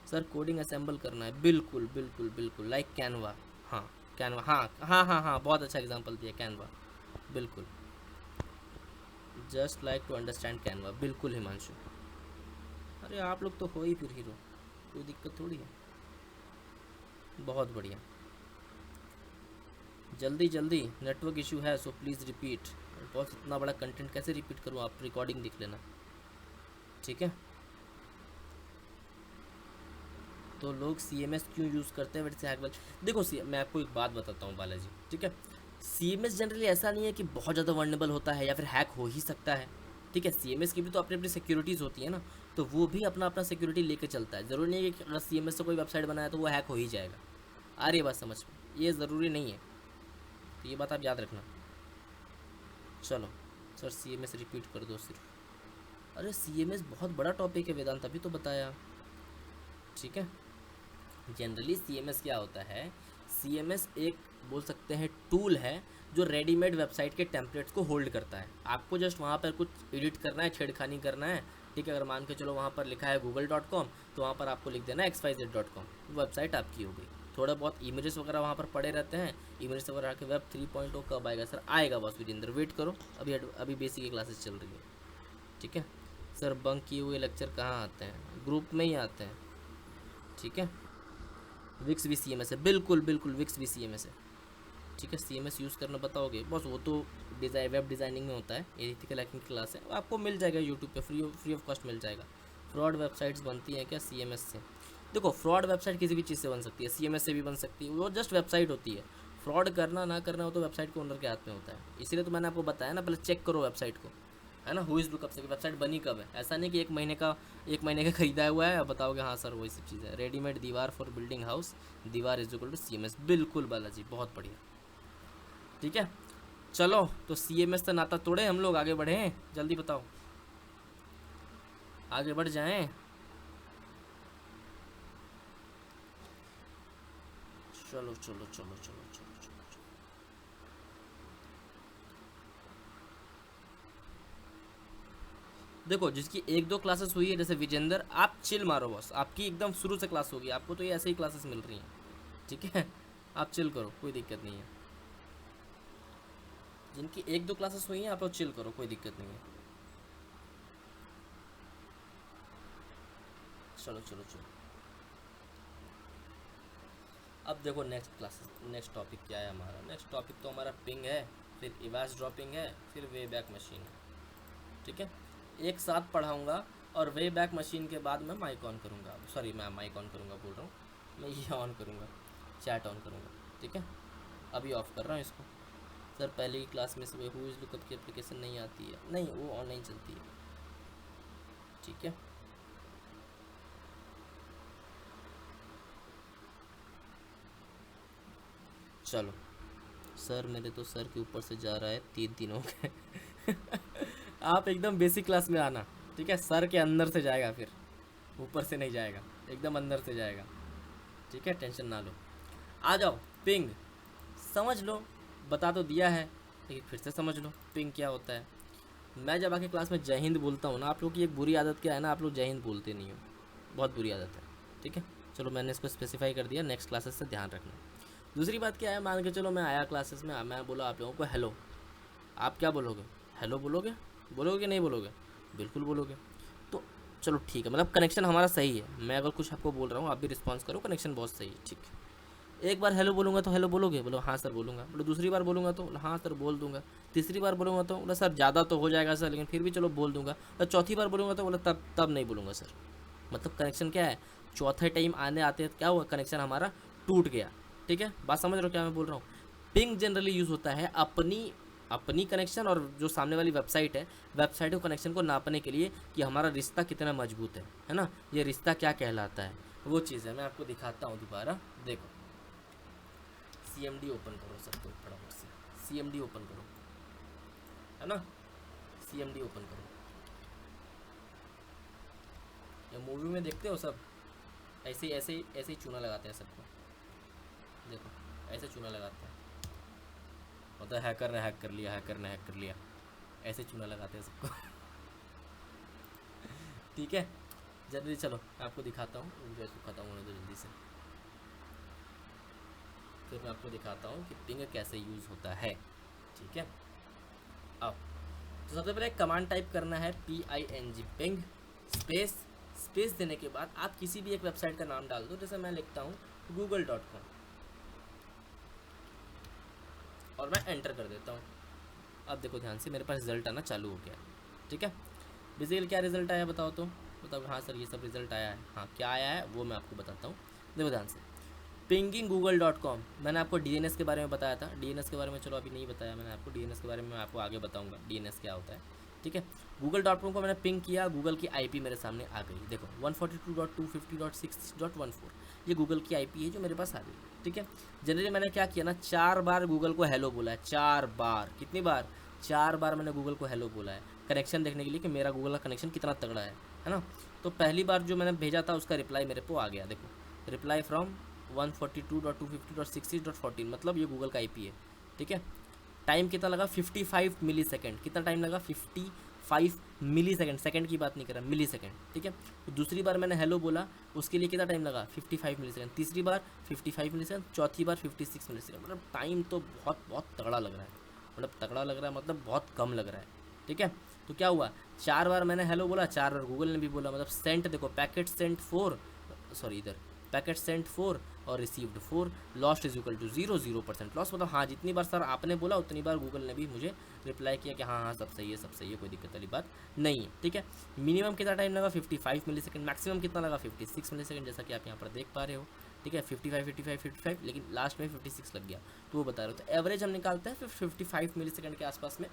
सर कोडिंग असेंबल करना है, बिल्कुल बिल्कुल बिल्कुल, लाइक कैनवा। हाँ कैनवा, हाँ हाँ हाँ हाँ, बहुत अच्छा एग्जांपल दिया, कैनवा बिल्कुल। Just like to understand Canva, बिल्कुल हिमांशु। अरे आप लोग तो हो ही फिर हीरो, कोई दिक्कत थोड़ी है। बहुत बढ़िया। जल्दी जल्दी, नेटवर्क इशू है सो प्लीज़ रिपीट। बहुत इतना बड़ा कंटेंट कैसे रिपीट करूँ, आप रिकॉर्डिंग देख लेना, ठीक है। तो लोग CMS क्यों यूज़ करते हैं वैसे हैक? देखो मैं आपको एक बात बताता हूँ बालाजी, ठीक है। CMS जनरली ऐसा नहीं है कि बहुत ज़्यादा वर्नेबल होता है या फिर हैक हो ही सकता है, ठीक है। CMS की भी तो अपनी अपनी सिक्योरिटीज़ होती है ना, तो वो भी अपना अपना सिक्योरिटी लेके चलता है। ज़रूरी नहीं है कि अगर CMS से कोई वेबसाइट बनाया तो वो हैक हो ही जाएगा। आ रही है बात समझ में? ये ज़रूरी नहीं है, तो ये बात आप याद रखना। चलो सर CMS रिपीट कर दो सिर्फ। अरे CMS बहुत बड़ा टॉपिक है वेदांत, अभी तो बताया, ठीक है। जनरली CMS क्या होता है? CMS एक बोल सकते हैं टूल है जो रेडीमेड वेबसाइट के टेम्पलेट्स को होल्ड करता है। आपको जस्ट वहाँ पर कुछ एडिट करना है, छेड़खानी करना है, ठीक है। अगर मान के चलो वहाँ पर लिखा है google.com, तो वहाँ पर आपको लिख देना xyz.com, वेबसाइट आपकी हो गई। थोड़ा बहुत इमेजेस वगैरह वहाँ पर पड़े रहते हैं, इमेजेस वगैरह आके वेब 3.0 कब आएगा सर? आएगा बस विद इन वेट करो, अभी बेसिक की क्लासेस चल रही है, ठीक है। सर बंक किए हुए लेक्चर कहाँ आते हैं? ग्रुप में ही आते हैं, ठीक है। विक्स भी CMS है, बिल्कुल बिल्कुल विक्स भी CMS है, ठीक है। CMS यूज़ करना बताओगे बस, वो तो वेब डिज़ाइनिंग में होता है। एथिकल हैकिंग क्लास है, आपको मिल जाएगा यूट्यूब पे, फ्री ऑफ कॉस्ट मिल जाएगा। फ्रॉड वेबसाइट्स बनती हैं क्या CMS से? देखो फ्रॉड वेबसाइट किसी भी चीज़ से बन सकती है, CMS से भी बन सकती है, वो जस्ट वेबसाइट होती है। फ्रॉड करना ना करना वो तो वेबसाइट के ओनर के हाथ में होता है। इसीलिए तो मैंने आपको बताया ना, पहले चेक करो वेबसाइट को, है ना। हुईज लुकअप से वेबसाइट बनी कब है, ऐसा नहीं कि एक महीने का खरीदा हुआ है, बताओगे हाँ सर वही सब चीज़ है। रेडीमेड दीवार फॉर बिल्डिंग हाउस, दीवार इज इक्वल टू CMS, बिल्कुल बालाजी, बहुत बढ़िया, ठीक है। चलो तो CMS से नाता तोड़े हम लोग, आगे बढ़े हैं, जल्दी बताओ, आगे बढ़ जाएं। चलो चलो चलो चलो चलो चलो। देखो जिसकी 1-2 क्लासेस हुई है, जैसे विजेंद्र, आप चिल मारो बस, आपकी एकदम शुरू से क्लास होगी, आपको तो ये ऐसे ही क्लासेस मिल रही हैं, ठीक है। आप चिल करो, कोई दिक्कत नहीं है। जिनकी 1-2 क्लासेस हुई हैं आप लोग चिल करो, कोई दिक्कत नहीं है। चलो चलो चलो। अब देखो नेक्स्ट टॉपिक क्या है हमारा? नेक्स्ट टॉपिक तो हमारा पिंग है, फिर इवास ड्रॉपिंग है, फिर वे बैक मशीन है, ठीक है। एक साथ पढ़ाऊँगा, और वे बैक मशीन के बाद मैं माइक ऑन करूँगा, सॉरी मैं माइक ऑन करूँगा बोल रहा हूँ, मैं ये ऑन करूँगा, चैट ऑन करूँगा, ठीक है। अभी ऑफ कर रहा हूँ इसको। सर पहले की क्लास में से हुईज लुकअप की एप्लीकेशन नहीं आती है, नहीं वो ऑनलाइन चलती है, ठीक है। चलो सर मेरे तो सर के ऊपर से जा रहा है, 3 दिन हो गए। आप एकदम बेसिक क्लास में आना, ठीक है। सर के अंदर से जाएगा, फिर ऊपर से नहीं जाएगा, एकदम अंदर से जाएगा, ठीक है। टेंशन ना लो, आ जाओ। पिंग समझ लो, बता तो दिया है लेकिन फिर से समझ लो पिंग क्या होता है। मैं जब आके क्लास में जय हिंद बोलता हूँ ना, आप लोग की एक बुरी आदत क्या है ना, आप लोग जय हिंद बोलते नहीं हो, बहुत बुरी आदत है, ठीक है। चलो मैंने इसको स्पेसिफाई कर दिया, नेक्स्ट क्लासेस से ध्यान रखना। दूसरी बात क्या है, मान के चलो मैं आया क्लासेस में, मैं बोला आप लोगों को हेलो, आप क्या बोलोगे? हेलो बोलोगे? बोलोगे कि नहीं बोलोगे? बिल्कुल बोलोगे। तो चलो ठीक है, मतलब कनेक्शन हमारा सही है। मैं अगर कुछ आपको बोल रहा हूँ आप भी रिस्पॉन्स करो, कनेक्शन बहुत सही है, ठीक है। एक बार हेलो बोलूँगा तो हेलो बोलोगे? बोलो हाँ सर बोलूँगा। बोलो दूसरी बार बोलूँगा तो हाँ सर बोल दूँगा। तीसरी बार बोलूँगा तो बोला सर ज़्यादा तो हो जाएगा सर, लेकिन फिर भी चलो बोल दूँगा। तो चौथी बार बोलूँगा तो बोला तब नहीं बोलूँगा सर। मतलब कनेक्शन क्या है, चौथे टाइम आने आते क्या हुआ, कनेक्शन हमारा टूट गया, ठीक है। बात समझ रहे हो क्या मैं बोल रहा हूँ? पिंग जनरली यूज़ होता है अपनी कनेक्शन और जो सामने वाली वेबसाइट है, वेबसाइट को कनेक्शन को नापने के लिए कि हमारा रिश्ता कितना मजबूत है ना। ये रिश्ता क्या कहलाता है, वो चीज़ है। मैं आपको दिखाता हूँ दोबारा, देखो। CMD ओपन करो सब लोग फटाफट से, CMD ओपन करो, है ना। CMD ओपन करो। ये मूवी में देखते हो सब ऐसे ही चूना लगाते हैं सबको, देखो ऐसे चूना लगाते हैं, होता है हैकर ने हैक कर लिया, हैकर ने हैक कर लिया, ऐसे चूना लगाते हैं सबको। ठीक है, जल्दी चलो मैं आपको दिखाता हूँ, वीडियो इसको खत्म होने दो जल्दी से, फिर मैं आपको दिखाता हूँ कि पिंग कैसे यूज़ होता है, ठीक है। अब तो सबसे पहले कमांड टाइप करना है PING पिंग स्पेस देने के बाद आप किसी भी एक वेबसाइट का नाम डाल दो। जैसे मैं लिखता हूँ google.com और मैं एंटर कर देता हूँ। अब देखो ध्यान से, मेरे पास रिजल्ट आना चालू हो गया, ठीक है। बेसिकली क्या रिजल्ट आया बताओ तो, बताओ। हाँ सर ये सब रिजल्ट आया है, हाँ क्या आया है वो मैं आपको बताता हूँ। देखो ध्यान से, पिंगिंग google.com, मैंने आपको DNS के बारे में बताया था। DNS के बारे में चलो अभी नहीं बताया मैंने आपको, DNS के बारे में मैं आपको आगे बताऊंगा DNS क्या होता है, ठीक है। google.com को मैंने पिंग किया, गूगल की IP मेरे सामने आ गई। देखो 142.250.6.14, ये गूगल की IP है जो मेरे पास आ गई, ठीक है। जनरली मैंने क्या किया ना, 4 बार गूगल को हेलो बोला है, 4 बार। कितनी बार? 4 बार मैंने गूगल को हेलो बोला है, कनेक्शन देखने के लिए कि मेरा गूगल का कनेक्शन कितना तगड़ा है ना। तो पहली बार जो मैंने भेजा था उसका रिप्लाई मेरे को आ गया, देखो रिप्लाई फ्रॉम 142.250.60.14, मतलब ये गूगल का IP है, ठीक है। टाइम कितना लगा? 55 मिली सेकेंड। कितना टाइम लगा? 55 मिली सेकेंड, सेकेंड की बात नहीं कर रहा, मिली सेकेंड, ठीक है। तो दूसरी बार मैंने हेलो बोला, उसके लिए कितना टाइम लगा? 55 मिली सेकेंड। तीसरी बार 55 मिली सेकेंड, चौथी बार 56 मिली सेकेंड। मतलब टाइम तो बहुत बहुत तगड़ा लग रहा है, मतलब तगड़ा लग रहा है, मतलब बहुत कम लग रहा है, ठीक है। तो क्या हुआ, 4 बार मैंने हेलो बोला, 4 बार गूगल ने भी बोला, मतलब सेंट देखो, पैकेट सेंट 4, सॉरी इधर पैकेट सेंट 4 और received 4, lost is equal to 0% loss. मतलब हाँ, जितनी बार सर आपने बोला उतनी बार गूगल ने भी मुझे रिप्लाई किया कि हाँ हाँ सब सही है, सब सही है, कोई दिक्कत वाली बात नहीं है, ठीक है। मिनिमम कितना टाइम लगा? 55 मिली सेकेंड। मैक्सिमम कितना लगा? 56 मिली सेकेंड, जैसा कि आप यहाँ पर देख पा रहे हो, ठीक है। 55, लेकिन लास्ट में 56 लग गया, तो वो बता रहे हो। तो एवरेज हम निकालते हैं फिर 55 मिली सेकेंड के आसपास में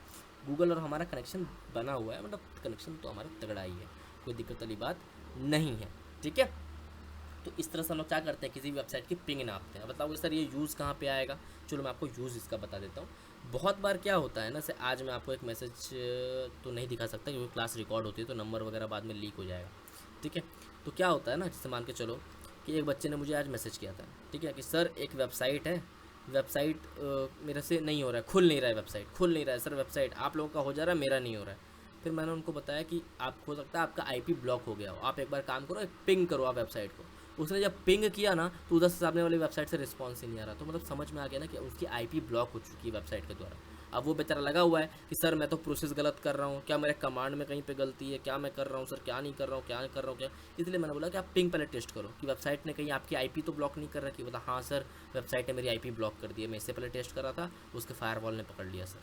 गूगल और हमारा कनेक्शन बना हुआ है, मतलब कनेक्शन तो हमारा तगड़ा ही है, कोई दिक्कत वाली बात नहीं है, ठीक है। तो इस तरह से हम लोग क्या करते हैं, किसी भी वेबसाइट की पिंग नापते हैं। बताओगे सर ये यूज़ कहाँ पे आएगा? चलो मैं आपको यूज़ इसका बता देता हूँ। बहुत बार क्या होता है ना, से आज मैं आपको एक मैसेज तो नहीं दिखा सकता क्योंकि क्लास रिकॉर्ड होती है, तो नंबर वगैरह बाद में लीक हो जाएगा, ठीक है। तो क्या होता है ना, जैसे मान के चलो कि एक बच्चे ने मुझे आज मैसेज किया था, ठीक है, कि सर एक वेबसाइट है, वेबसाइट मेरे से नहीं हो रहा है, खुल नहीं रहा है, वेबसाइट खुल नहीं रहा है सर, वेबसाइट आप लोगों का हो जा रहा है, मेरा नहीं हो रहा है। फिर मैंने उनको बताया कि आप हो सकता है आपका IP ब्लॉक हो गया हो, आप एक बार काम करो, एक पिंग करो आप वेबसाइट को। उसने जब पिंग किया ना तो उधर से सामने वाली वेबसाइट से रिस्पॉन्स ही नहीं आ रहा, तो मतलब समझ में आ गया ना कि उसकी IP ब्लॉक हो चुकी है वेबसाइट के द्वारा। अब वो बेचारा लगा हुआ है कि सर मैं तो प्रोसेस गलत कर रहा हूँ, क्या मेरे कमांड में कहीं पे गलती है, क्या मैं कर रहा हूँ सर, क्या नहीं कर रहा हूँ, क्या नहीं कर रहा हूँ क्या। इसलिए मैंने बोला कि आप पिंग पहले टेस्ट करो कि वेबसाइट ने कहीं आपकी IP तो ब्लॉक नहीं कर रखी। बोला हाँ सर वेबसाइट ने मेरी IP ब्लॉक कर दी है, मैं इससे पहले टेस्ट कर रहा था, उसके फायरवॉल ने पकड़ लिया सर,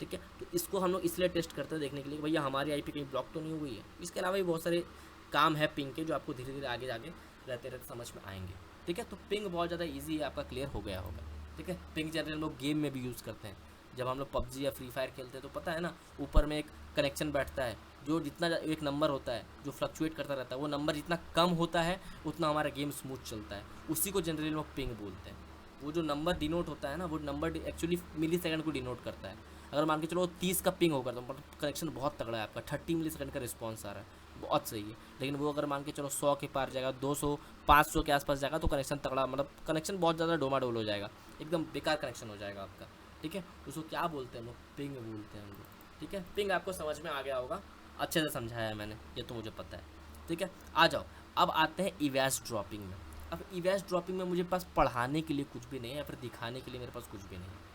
ठीक है। तो इसको हम लोग इसलिए टेस्ट करते हैं देखने के लिए भैया हमारी IP कहीं ब्लॉक तो नहीं हो गई है। इसके अलावा भी बहुत सारे काम है पिंग के जो आपको धीरे धीरे आगे आगे रहते रहते समझ में आएंगे, ठीक है। तो पिंग बहुत ज़्यादा इजी है, आपका क्लियर हो गया होगा, ठीक है। पिंग जनरली हम लोग गेम में भी यूज़ करते हैं, जब हम लोग PUBG या फ्री फायर खेलते हैं तो पता है ना, ऊपर में एक कनेक्शन बैठता है, जो जितना एक नंबर होता है जो फ्लक्चुएट करता रहता है, वो नंबर जितना कम होता है उतना हमारा गेम स्मूथ चलता है, उसी को जनरली लोग पिंग बोलते हैं। वो जो नंबर डिनोट होता है ना, वो नंबर एक्चुअली मिली सेकंड को डिनोट करता है। अगर मान के चलो 30 का पिंग होगा तो कनेक्शन बहुत तगड़ा है आपका, 30 मिली सेकंड का रिस्पॉन्स आ रहा है, बहुत सही है। लेकिन वो अगर मान के चलो 100 के पार जाएगा, 200 500 के आसपास जाएगा, तो कनेक्शन तगड़ा, मतलब कनेक्शन बहुत ज़्यादा डोमाडोल हो जाएगा, एकदम बेकार कनेक्शन हो जाएगा आपका, ठीक है। उसको क्या बोलते हैं हम लोग? पिंग बोलते हैं हम लोग, ठीक है। पिंग आपको समझ में आ गया होगा, अच्छे से समझाया है मैंने, ये तो मुझे पता है, ठीक है। आ जाओ अब आते हैं इवेस ड्रॉपिंग में। अब इवेस ड्रॉपिंग में मुझे पास पढ़ाने के लिए कुछ भी नहीं है, या फिर दिखाने के लिए मेरे पास कुछ भी नहीं है।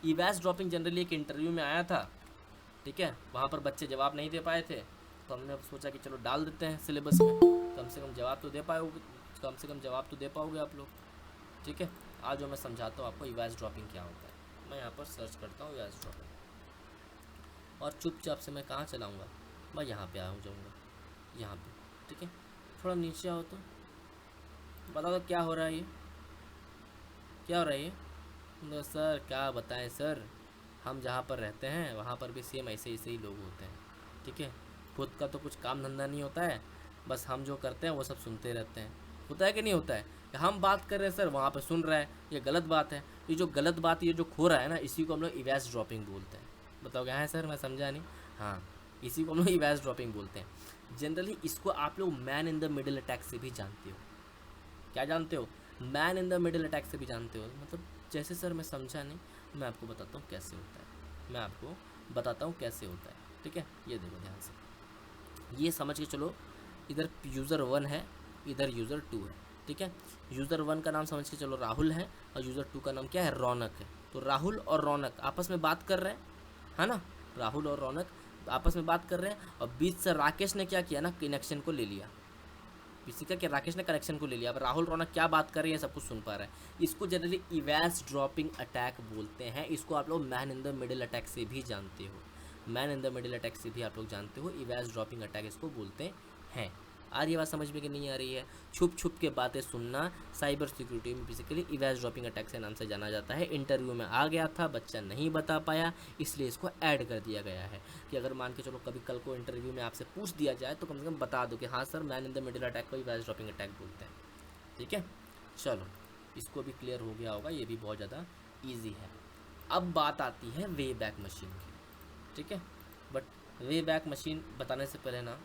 इवेस ड्रॉपिंग जनरली एक इंटरव्यू में आया था, ठीक है, वहाँ पर बच्चे जवाब नहीं दे पाए थे, तो हमने सोचा कि चलो डाल देते हैं सिलेबस में, कम से कम जवाब तो दे पाओगे, कम से कम जवाब तो दे पाओगे आप लोग, ठीक है। आज जो मैं समझाता हूँ आपको इवेस ड्रॉपिंग क्या होता है। मैं यहाँ पर सर्च करता हूँ इवेस ड्रॉपिंग, और चुपचाप से मैं कहाँ चलाऊँगा, मैं यहाँ पे आ जाऊँगा, यहाँ पे, ठीक है। थोड़ा नीचे आओ तो बता दो क्या हो रहा है, ये क्या हो रहा है ये? तो सर क्या बताएं सर, हम जहाँ पर रहते हैं वहाँ पर भी सेम ऐसे ही लोग होते हैं, ठीक है। खुद का तो कुछ काम धंधा नहीं होता है, बस हम जो करते हैं वो सब सुनते रहते हैं। होता है कि नहीं होता है? हम बात कर रहे हैं सर, वहाँ पे सुन रहा है, ये गलत बात है। ये जो गलत बात, ये जो खो रहा है ना, इसी को हम लोग इवेस ड्रॉपिंग बोलते हैं। बताओ क्या है सर, मैं समझा नहीं। हाँ, इसी को हम लोग इवेस ड्रॉपिंग बोलते हैं। जनरली इसको आप लोग man in the middle attack से भी जानते हो। क्या जानते हो? Man in the middle attack से भी जानते हो। मतलब जैसे सर मैं समझा नहीं, मैं आपको बताता हूँ कैसे होता है, मैं आपको बताता हूँ कैसे होता है, ठीक है। ये देखो ध्यान से, ये समझ के चलो, इधर यूज़र 1 है, इधर यूज़र 2 है, ठीक है। यूज़र 1 का नाम समझ के चलो राहुल है, और यूज़र 2 का नाम क्या है? रौनक है। तो राहुल और रौनक आपस में बात कर रहे हैं, है ना, राहुल और रौनक आपस में बात कर रहे हैं, और बीच से राकेश ने क्या किया ना, कनेक्शन को ले लिया, किसी का, क्या राकेश ने कनेक्शन को ले लिया। अब राहुल रौनक क्या बात कर रही है सब कुछ सुन पा रहा है। इसको जनरली इवैस ड्रॉपिंग अटैक बोलते हैं। इसको आप लोग man in the middle attack से भी जानते हो, man in the middle attack से भी आप लोग जानते हो, इवैस ड्रॉपिंग अटैक इसको बोलते हैं। आ रही है बात समझ में कि नहीं आ रही है? छुप छुप के बातें सुनना साइबर सिक्योरिटी में बेसिकली इवैस ड्रॉपिंग अटैक से नाम से जाना जाता है। इंटरव्यू में आ गया था, बच्चा नहीं बता पाया, इसलिए इसको ऐड कर दिया गया है कि अगर मान के चलो कभी कल को इंटरव्यू में आपसे पूछ दिया जाए तो कम से कम बता दो कि हाँ sir, man in the middle attack को इवैस ड्रॉपिंग अटैक बोलते हैं। ठीक है, चलो इसको भी क्लियर हो गया होगा, ये भी बहुत ज़्यादा ईजी है। अब बात आती है वे बैक मशीन की। ठीक है, बट वे बैक मशीन बताने से पहले ना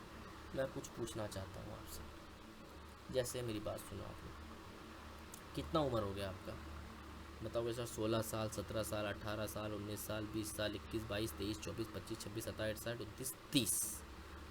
मैं कुछ पूछना चाहता हूँ आपसे। जैसे मेरी बात सुनो आप लोग, कितना उम्र हो गया आपका? बताओगे सर 16 साल, 17 साल, 18 साल, 19 साल, 20 साल, 21, 22, 23, 24, 25, 26, 27, 28, 29, 30।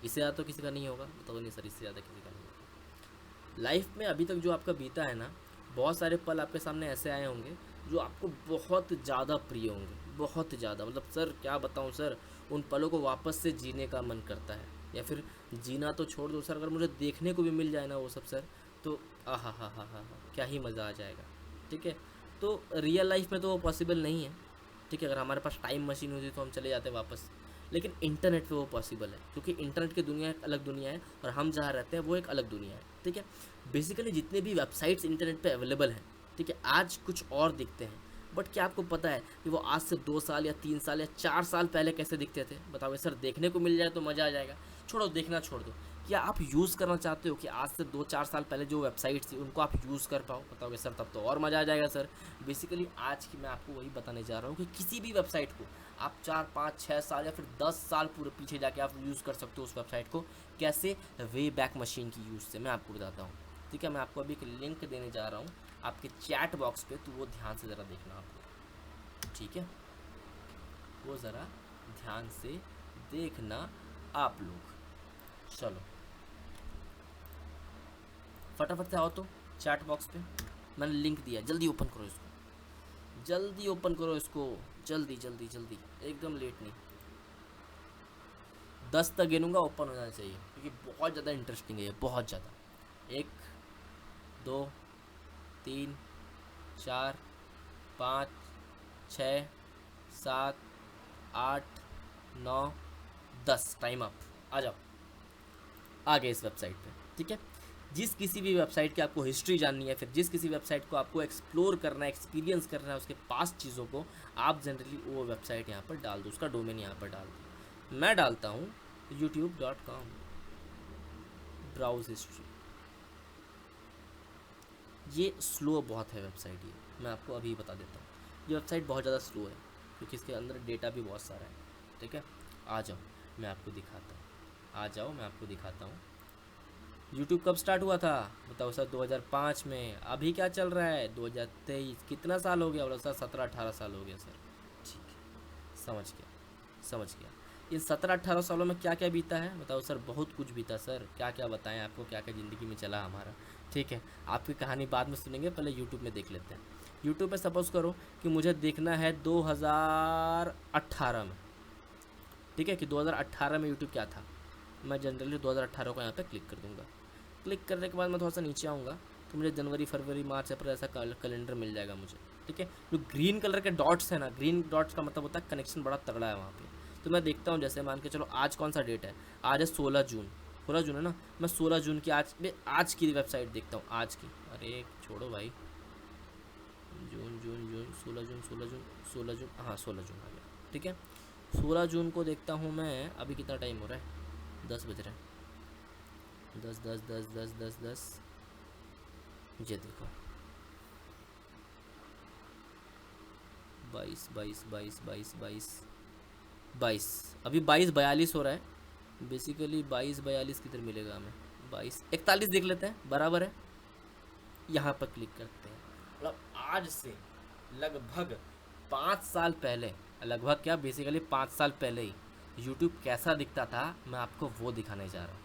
इससे ज़्यादा तो किसी का नहीं होगा? बताओ नहीं सर, इससे ज़्यादा किसी का नहीं होगा। लाइफ में अभी तक जो आपका बीता है ना, बहुत सारे पल आपके सामने ऐसे आए होंगे जो आपको बहुत ज़्यादा प्रिय होंगे, बहुत ज़्यादा। मतलब सर क्या बताऊँ सर, उन पलों को वापस से जीने का मन करता है, या फिर जीना तो छोड़ दो सर, अगर मुझे देखने को भी मिल जाए ना वो सब सर, तो हा क्या ही मज़ा आ जाएगा। ठीक है, तो रियल लाइफ में तो वो पॉसिबल नहीं है। ठीक है, अगर हमारे पास टाइम मशीन होती तो हम चले जाते वापस, लेकिन इंटरनेट पे वो पॉसिबल है, क्योंकि इंटरनेट की दुनिया एक अलग दुनिया है और हम जहाँ रहते हैं वो एक अलग दुनिया है। ठीक है, बेसिकली जितने भी वेबसाइट्स इंटरनेट पे अवेलेबल हैं, ठीक है, आज कुछ और दिखते हैं, बट क्या आपको पता है कि वो आज से 2 साल या 3 साल या 4 साल पहले कैसे दिखते थे? बताओ सर, देखने को मिल जाए तो मज़ा आ जाएगा। छोड़ो, देखना छोड़ दो, क्या आप यूज़ करना चाहते हो कि आज से 2-4 साल पहले जो वेबसाइट थी उनको आप यूज़ कर पाओ? बताओगे सर तब तो और मज़ा आ जाएगा सर। बेसिकली आज की मैं आपको वही बताने जा रहा हूँ कि किसी भी वेबसाइट को आप 4-5-6 साल या फिर 10 साल पूरे पीछे जाके आप यूज़ कर सकते हो उस वेबसाइट को। कैसे? वे बैक मशीन की यूज़ से मैं आपको बताता हूँ। ठीक है, मैं आपको अभी एक लिंक देने जा रहा हूँ आपके चैट बॉक्स पे, तो वो ध्यान से ज़रा देखना आपको। ठीक है, वो ज़रा ध्यान से देखना आप लोग। चलो फटाफट से आओ तो चैट बॉक्स पे, मैंने लिंक दिया, जल्दी ओपन करो इसको, जल्दी ओपन करो इसको, जल्दी जल्दी जल्दी, एकदम लेट नहीं। 10 तक गिनूंगा, ओपन हो जाना चाहिए, क्योंकि बहुत ज़्यादा इंटरेस्टिंग है ये, बहुत ज़्यादा। 1 2 3 4 5 6 7 8 9 10, टाइम अप। आ जाओ आगे इस वेबसाइट पे। ठीक है, जिस किसी भी वेबसाइट की आपको हिस्ट्री जाननी है, फिर जिस किसी वेबसाइट को आपको एक्सप्लोर करना है, एक्सपीरियंस करना है उसके पास चीज़ों को, आप जनरली वो वेबसाइट यहाँ पर डाल दो, उसका डोमेन यहाँ पर डाल दो। मैं डालता हूँ youtube.com ब्राउज हिस्ट्री। ये स्लो बहुत है वेबसाइट, ये मैं आपको अभी बता देता हूँ। ये वेबसाइट बहुत ज़्यादा स्लो है क्योंकि इसके अंदर डेटा भी बहुत सारा है। ठीक है, आ जाओ मैं आपको दिखाता हूँ, आ जाओ मैं आपको दिखाता हूँ। यूट्यूब कब स्टार्ट हुआ था? बताओ सर 2005 में। अभी क्या चल रहा है? 2023। कितना साल हो गया? बोला सर 17-18 साल हो गया सर। ठीक है, समझ गया समझ गया। इन 17-18 सालों में क्या क्या बीता है? बताओ सर बहुत कुछ बीता सर, क्या क्या बताएं आपको, क्या क्या ज़िंदगी में चला हमारा। ठीक है, आपकी कहानी बाद में सुनेंगे, पहले यूट्यूब में देख लेते हैं। यूट्यूब पे सपोज़ करो कि मुझे देखना है 2018 में। ठीक है, कि 2018 में यूट्यूब क्या था। मैं जनरली 2018 को यहाँ पे क्लिक कर दूँगा। क्लिक करने के बाद मैं थोड़ा सा नीचे आऊँगा तो मुझे जनवरी, फरवरी, मार्च, अप्रैल ऐसा कैलेंडर मिल जाएगा मुझे। ठीक है, जो ग्रीन कलर के डॉट्स है ना, ग्रीन डॉट्स का मतलब होता है कनेक्शन बड़ा तगड़ा है वहाँ पे। तो मैं देखता हूँ, जैसे मान के चलो आज कौन सा डेट है, आज है 16 जून। 16 जून है ना, मैं 16 जून की आज की वेबसाइट देखता हूँ, आज की। अरे छोड़ो भाई, जून जून जून 16 जून 16 जून 16 जून, हाँ 16 जून आ गया। ठीक है, 16 जून को देखता हूँ मैं। अभी कितना टाइम हो रहा है? 10 बज रहे हैं। 10 10 10 10 10 10, ये देखो 22 22 22 22 22 22, अभी 22 42 हो रहा है। बेसिकली 22 42 किधर मिलेगा हमें? 22 41 देख लेते हैं, बराबर है। यहाँ पर क्लिक करते हैं। मतलब आज से लगभग 5 साल पहले, लगभग क्या बेसिकली 5 साल पहले ही यूट्यूब कैसा दिखता था, मैं आपको वो दिखाने जा रहा हूँ।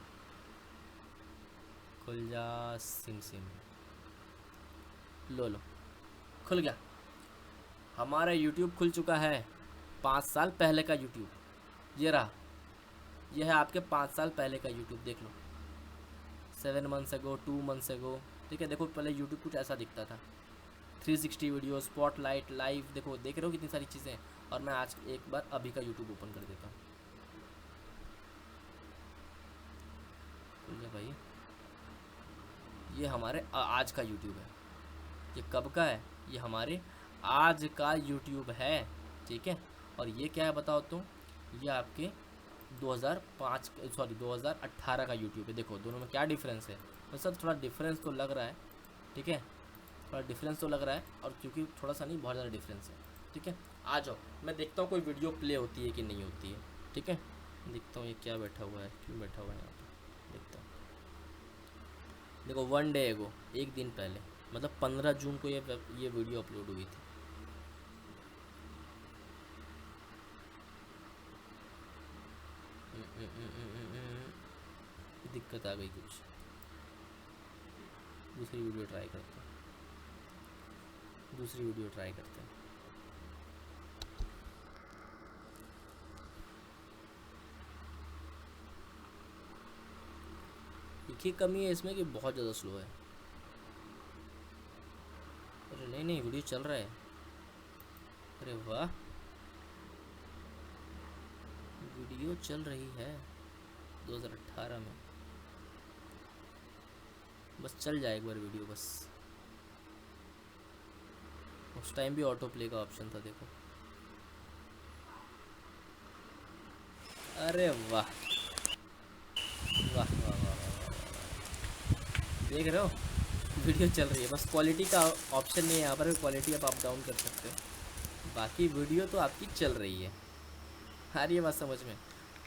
खुल जा सिम सिम, लो खुल गया। हमारा यूट्यूब खुल चुका है, 5 साल पहले का यूट्यूब। ये रहा, यह है आपके 5 साल पहले का यूट्यूब, देख लो। 7 मंथ्स एगो, 2 मंथ्स एगो। ठीक है, देखो पहले यूट्यूब कुछ ऐसा दिखता था, 360 वीडियो, स्पॉटलाइट, लाइव, देखो देख रहे हो कितनी सारी चीज़ें। और मैं आज एक बार अभी का यूट्यूब ओपन कर देता हूँ। भाई ये हमारे आज का यूट्यूब है। ये कब का है? ये हमारे आज का यूट्यूब है। ठीक है, और ये क्या है बताओ तो, ये आपके 2018 का यूट्यूब है। देखो दोनों में क्या डिफरेंस है। तो सर थोड़ा डिफरेंस तो लग रहा है, ठीक है, थोड़ा डिफरेंस तो लग रहा है, और क्योंकि थोड़ा सा नहीं, बहुत ज़्यादा डिफरेंस है। ठीक है, आ जाओ, मैं देखता हूँ कोई वीडियो प्ले होती है कि नहीं होती है। ठीक है, देखता हूँ ये क्या बैठा हुआ है, क्यों बैठा हुआ है यहाँ पर, देखता हूँ। देखो 1 डे एगो, एक दिन पहले, मतलब 15 जून को ये वीडियो अपलोड हुई थी। दिक्कत आ गई कुछ, दूसरी वीडियो ट्राई करते हैं, दूसरी वीडियो ट्राई करते हैं। एक ही कमी है इसमें कि बहुत ज़्यादा स्लो है। अरे नहीं नहीं, वीडियो चल रहा है। अरे वाह, वीडियो चल रही है 2018 में। बस चल जाए एक बार वीडियो बस। उस टाइम भी ऑटो प्ले का ऑप्शन था, देखो। अरे वाह वाह वाह वाह वाह, देख रहे हो वीडियो चल रही है। बस क्वालिटी का ऑप्शन नहीं है यहाँ पर, क्वालिटी आप डाउन कर सकते हो, बाकी वीडियो तो आपकी चल रही है। आ रही है बात समझ में?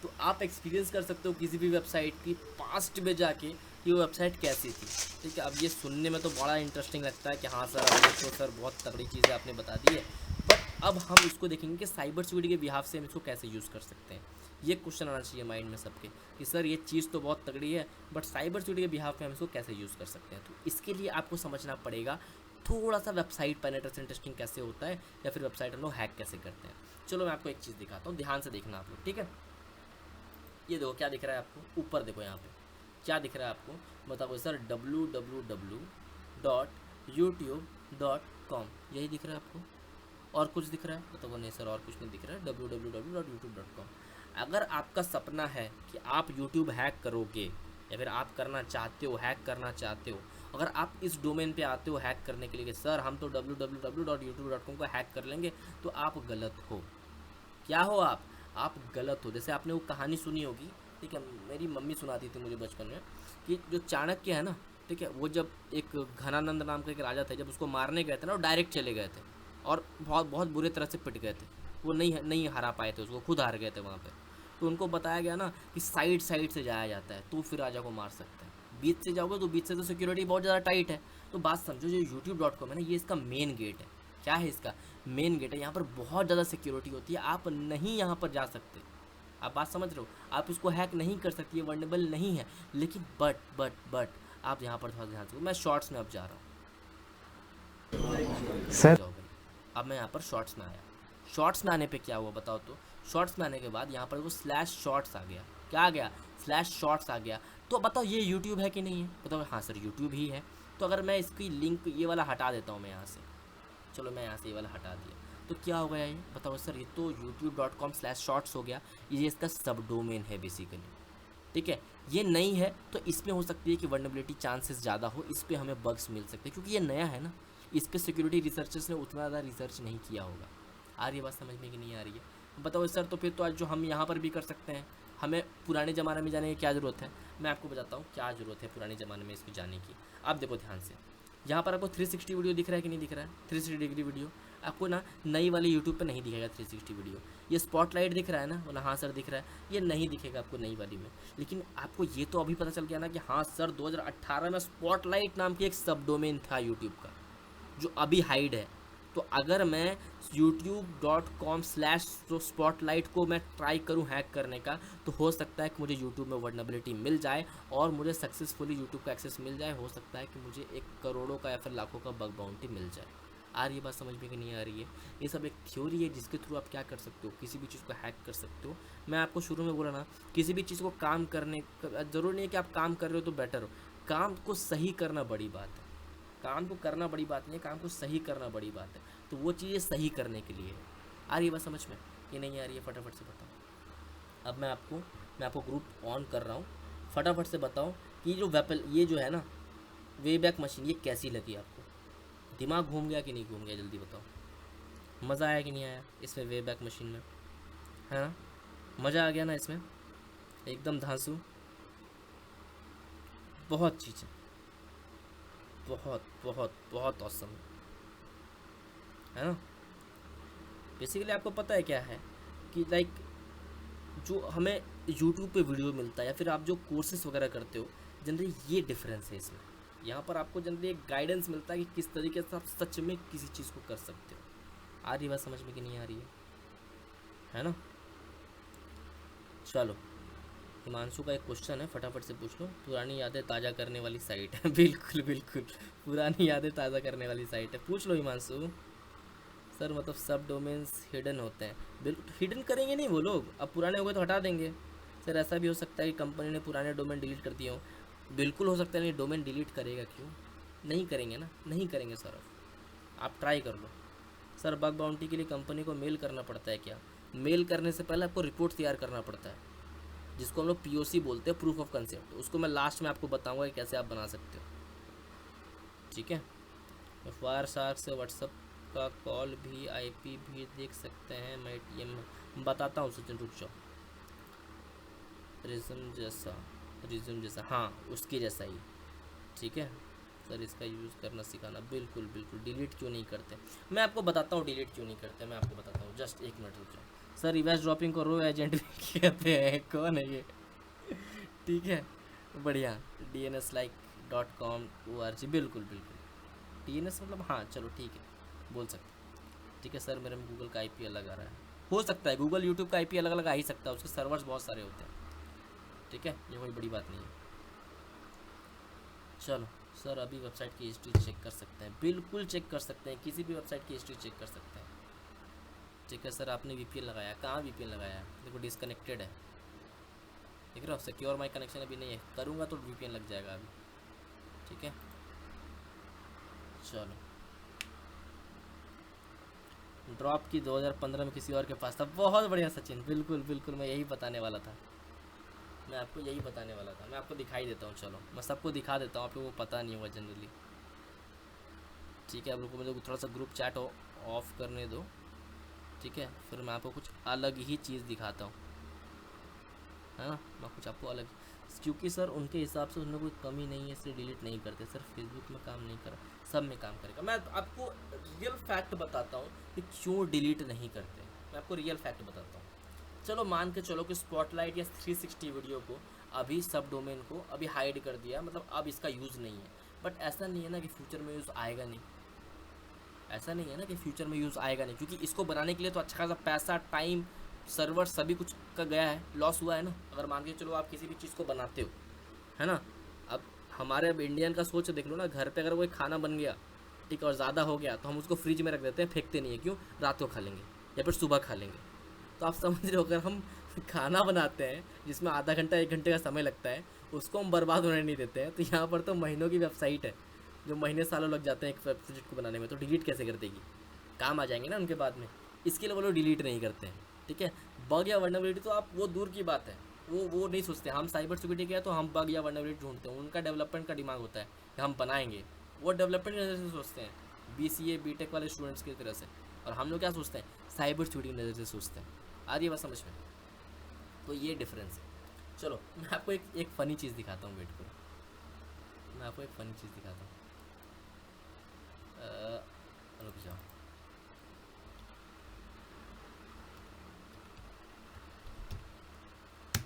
तो आप एक्सपीरियंस कर सकते हो किसी भी वेबसाइट की पास्ट में जाके कि वो वेबसाइट कैसी थी। ठीक है, अब ये सुनने में तो बड़ा इंटरेस्टिंग लगता है कि हाँ सर, अब तो सर बहुत तगड़ी चीज़ें आपने बता दी है, बट अब हम इसको देखेंगे कि साइबर सिक्योरिटी के बिहाफ से हम इसको कैसे यूज़ कर सकते हैं। ये क्वेश्चन आना चाहिए माइंड में सबके कि सर ये चीज़ तो बहुत तगड़ी है, बट साइबर सिक्योरिटी के बिहाफ में हम इसको कैसे यूज़ कर सकते हैं। तो इसके लिए आपको समझना पड़ेगा थोड़ा सा वेबसाइट पेनिट्रेशन टेस्टिंग कैसे होता है, या फिर वेबसाइट हम लोग हैक कैसे करते हैं। चलो मैं आपको एक चीज़ दिखाता हूँ, ध्यान से देखना आप लोग। ठीक है, ये देखो क्या दिख रहा है आपको ऊपर, देखो यहाँ पे क्या दिख रहा है आपको, बताओ सर। www.youtube.com, यही दिख रहा है आपको? और कुछ दिख रहा है? बताओ नहीं सर और कुछ नहीं दिख रहा है, www.youtube.com। अगर आपका सपना है कि आप YouTube हैक करोगे, या फिर आप करना चाहते हो, हैक करना चाहते हो, अगर आप इस डोमेन पे आते हो हैक करने के लिए कि सर हम तो www.youtube.com को हैक कर लेंगे, तो आप गलत हो। क्या हो आप गलत हो। जैसे आपने वो कहानी सुनी होगी, ठीक है, मेरी मम्मी सुनाती थी मुझे बचपन में, कि जो चाणक्य है ना, ठीक है, वो जब एक घनानंद नाम का एक राजा थे, जब उसको मारने गए थे ना, वो डायरेक्ट चले गए थे और बहुत बहुत बुरे तरह से पिट गए थे। वो नहीं हरा पाए थे उसको, खुद हार गए थे वहाँ पे। तो उनको बताया गया ना कि साइड साइड से जाया जाता है तो फिर राजा को मार सकते हैं, बीच से जाओगे तो बीच से तो सिक्योरिटी बहुत ज़्यादा टाइट है। तो बात समझो, जो youtube.com है ना, ये इसका मेन गेट है। क्या है इसका मेन गेट है? यहाँ पर बहुत ज़्यादा सिक्योरिटी होती है, आप नहीं यहाँ पर जा सकते। आप बात समझ रहे हो? आप इसको हैक नहीं कर सकती, ये वर्नेबल नहीं है। लेकिन बट आप यहाँ पर थोड़ा ध्यान से, मैं शॉर्ट्स में अब जा रहा हूँ सर। अब मैं यहाँ पर शॉर्ट्स में आया। शॉर्ट्स में आने पे क्या हुआ बताओ तो? शॉर्ट्स में आने के बाद यहाँ पर वो /शॉर्ट्स आ गया। क्या आ गया? /शॉर्ट्स आ गया। तो बताओ ये यूट्यूब है कि नहीं है? बताओ हाँ सर यूट्यूब ही है। तो अगर मैं इसकी लिंक ये वाला हटा देता हूँ मैं यहाँ से, चलो मैं यहाँ से ये वाला हटा दिया, तो क्या हो गया ये बताओ सर? ये तो youtube.com/shorts हो गया, ये इसका सब डोमेन है बेसिकली। ठीक है, ये नहीं है तो इसमें हो सकती है कि वर्नेबिलिटी चांसेस ज़्यादा हो, इस पर हमें बग्स मिल सकते हैं, क्योंकि ये नया है ना, इस पर सिक्योरिटी रिसर्चर्स ने उतना ज़्यादा रिसर्च नहीं किया होगा। आ रही है बात समझ में कि नहीं आ रही है? बताओ सर, तो फिर तो आज जो हम यहाँ पर भी कर सकते हैं, हमें पुराने ज़माने में जाने की क्या ज़रूरत है? मैं आपको बताता हूँ क्या ज़रूरत है पुराने ज़माने में इसको जाने की। आप देखो ध्यान से, यहाँ पर आपको 360 वीडियो दिख रहा है कि नहीं दिख रहा है? 360 डिग्री वीडियो आपको ना नई वाली यूट्यूब पे नहीं दिखेगा 360 वीडियो। ये स्पॉटलाइट दिख रहा है ना, बोला हाँ सर दिख रहा है, ये नहीं दिखेगा आपको नई वाली में। लेकिन आपको ये तो अभी पता चल गया ना कि हाँ सर 2018 में स्पॉटलाइट नाम की एक सब डोमेन था यूट्यूब का, जो अभी हाइड है। तो अगर मैं youtube.com/spotlight को मैं ट्राई करूं हैक करने का, तो हो सकता है कि मुझे यूट्यूब में वर्नेबिलिटी मिल जाए और मुझे सक्सेसफुली यूट्यूब का एक्सेस मिल जाए। हो सकता है कि मुझे 1 करोड़ों का या फिर लाखों का बग बाउंटी मिल जाए। आ रही है बात समझ में कि नहीं आ रही है? ये सब एक थ्योरी है जिसके थ्रू आप क्या कर सकते हो, किसी भी चीज़ को हैक कर सकते हो। मैं आपको शुरू में बोला ना, किसी भी चीज़ को काम करने ज़रूरी नहीं है कि आप काम कर रहे हो तो बेटर हो। काम को सही करना बड़ी बात है, काम को करना बड़ी बात नहीं है, काम को सही करना बड़ी बात है। तो वो चीज़ें सही करने के लिए है। आ रही है बात समझ में कि नहीं आ रही है? फटाफट से बताओ। अब मैं आपको ग्रुप ऑन कर रहा हूँ, फटाफट से बताओ कि ये जो है ना वे बैक मशीन, ये कैसी लगी आपको? दिमाग घूम गया कि नहीं घूम गया? जल्दी बताओ। मज़ा आया कि नहीं आया इसमें वे बैक मशीन में? है ना, मज़ा आ गया ना इसमें? एकदम धांसू, बहुत चीज़ें, बहुत बहुत बहुत औसम है ना। बेसिकली आपको पता है क्या है कि लाइक जो हमें यूट्यूब पे वीडियो मिलता है या फिर आप जो कोर्सेज वगैरह करते हो, जनरली ये डिफरेंस है इसमें। यहाँ पर आपको जनरली एक गाइडेंस मिलता है कि किस तरीके से आप सच में किसी चीज़ को कर सकते हो। आ रही बात समझ में कि नहीं आ रही है ना? चलो, हिमांशु का एक क्वेश्चन है, फटाफट से पूछ लो। पुरानी यादें ताज़ा करने वाली साइट है। बिल्कुल बिल्कुल, पुरानी यादें ताज़ा करने वाली साइट है। पूछ लो हिमांशु। सर मतलब सब डोमेन्स हिडन होते हैं? बिल्कुल हिडन करेंगे नहीं वो लोग, अब पुराने हो गए तो हटा देंगे। सर ऐसा भी हो सकता है कि कंपनी ने पुराने डोमेन डिलीट कर दिए हो। बिल्कुल हो सकता है। नहीं, डोमेन डिलीट करेगा क्यों? नहीं करेंगे ना, नहीं करेंगे सर। आप ट्राई कर लो। सर बग बाउंटी के लिए कंपनी को मेल करना पड़ता है क्या? मेल करने से पहले आपको रिपोर्ट तैयार करना पड़ता है, जिसको हम लोग POC बोलते हैं, प्रूफ ऑफ कंसेप्ट। उसको मैं लास्ट में आपको बताऊंगा कि कैसे आप बना सकते हो, ठीक है। फायर शार्क से व्हाट्सअप का कॉल भी IP भी देख सकते हैं। मैं ATM बताता हूँ सचिन, रुक जाओ। रिज्यूम जैसा, हाँ उसके जैसा ही, ठीक है। सर इसका यूज़ करना सिखाना। बिल्कुल बिल्कुल। डिलीट क्यों नहीं करते? मैं आपको बताता हूँ डिलीट क्यों नहीं करते, मैं आपको बताता हूँ। जस्ट एक मिनट रुक जाओ। सर रिवर्स ड्रॉपिंग को रो एजेंट भी कहते हैं। कौन है ये? ठीक है, बढ़िया। DNS-like.com ORG, बिल्कुल बिल्कुल। DNS मतलब, हाँ चलो ठीक है, बोल सकते। ठीक है सर, मेरे में गूगल का IP अलग आ रहा है। हो सकता है गूगल यूट्यूब का IP अलग अलग आ ही सकता है, उसके सर्वर्स बहुत सारे होते हैं, ठीक है, ये कोई बड़ी बात नहीं है। चलो सर, अभी वेबसाइट की हिस्ट्री चेक कर सकते हैं? बिल्कुल चेक कर सकते हैं, किसी भी वेबसाइट की हिस्ट्री चेक कर सकते हैं। ठीक है सर, आपने VPN लगाया? कहाँ VPN लगाया? देखो डिसकनेक्टेड है, देख रहे हो? सिक्योर माई कनेक्शन अभी नहीं है, करूँगा तो VPN लग जाएगा अभी, ठीक है। चलो, ड्रॉप की 2015 में किसी और के पास था। बहुत बढ़िया सचिन, बिल्कुल बिल्कुल, मैं यही बताने वाला था, मैं आपको यही बताने वाला था। मैं आपको दिखाई देता हूँ, चलो मैं सबको दिखा देता हूँ, आप लोगों को पता नहीं होगा जनरली, ठीक है। आप लोगों को मुझे थोड़ा सा ग्रुप चैट ऑफ करने दो, ठीक है, फिर मैं आपको कुछ अलग ही चीज़ दिखाता हूँ, है ना। मैं कुछ आपको अलग, क्योंकि सर उनके हिसाब से उनमें कोई कमी नहीं है इसलिए डिलीट नहीं करते। सर फेसबुक में काम नहीं करा, सब में काम करेगा। मैं आपको रियल फैक्ट बताता हूँ कि क्यों डिलीट नहीं करते, मैं आपको रियल फैक्ट बताता हूँ। चलो मान के चलो कि स्पॉटलाइट या 360 वीडियो को अभी सब डोमेन को अभी हाइड कर दिया, मतलब अब इसका यूज़ नहीं है। बट ऐसा नहीं है ना कि फ्यूचर में यूज़ आएगा नहीं, ऐसा नहीं है ना कि फ्यूचर में यूज़ आएगा नहीं, क्योंकि इसको बनाने के लिए तो अच्छा खासा पैसा, टाइम, सर्वर सभी कुछ का गया है, लॉस हुआ है ना। अगर मान के चलो आप किसी भी चीज़ को बनाते हो, है ना। अब हमारे अब इंडियन का सोच देख लो ना, घर पे अगर कोई खाना बन गया, ठीक है, और ज़्यादा हो गया तो हम उसको फ्रिज में रख देते हैं, फेंकते नहीं है। क्यों? रात को खा लेंगे या फिर सुबह खा लेंगे। तो आप समझ रहे हो, अगर हम खाना बनाते हैं जिसमें आधा घंटा 1 घंटे का समय लगता है, उसको हम बर्बाद होने नहीं देते हैं, तो यहाँ पर तो महीनों की वेबसाइट है जो महीने सालों लग जाते हैं एक वेबसाइट को बनाने में, तो डिलीट कैसे कर देगी? काम आ जाएंगे ना उनके बाद में, इसके लिए वो लोग डिलीट नहीं करते हैं, ठीक है। बग या वर्नेबिलिटी तो आप वो दूर की बात है, वो नहीं सोचते। हम साइबर सिक्योरिटी के हैं तो हम बग या वर्नेबिलिटी ढूंढते हैं, उनका डेवलपमेंट का दिमाग होता है कि हम बनाएंगे, वो डेवलपमेंट की नज़र से सोचते हैं, BCA BTech वाले स्टूडेंट्स की तरह से। और हम लोग क्या सोचते हैं? साइबर सिक्योरिटी की नज़र से सोचते हैं। आ रही है बात समझ में? तो ये डिफरेंस है। चलो मैं आपको एक फ़नी चीज़ दिखाता हूँ, वेट करो, मैं आपको एक फ़नी चीज़ दिखाता हूँ, रुक जाओ।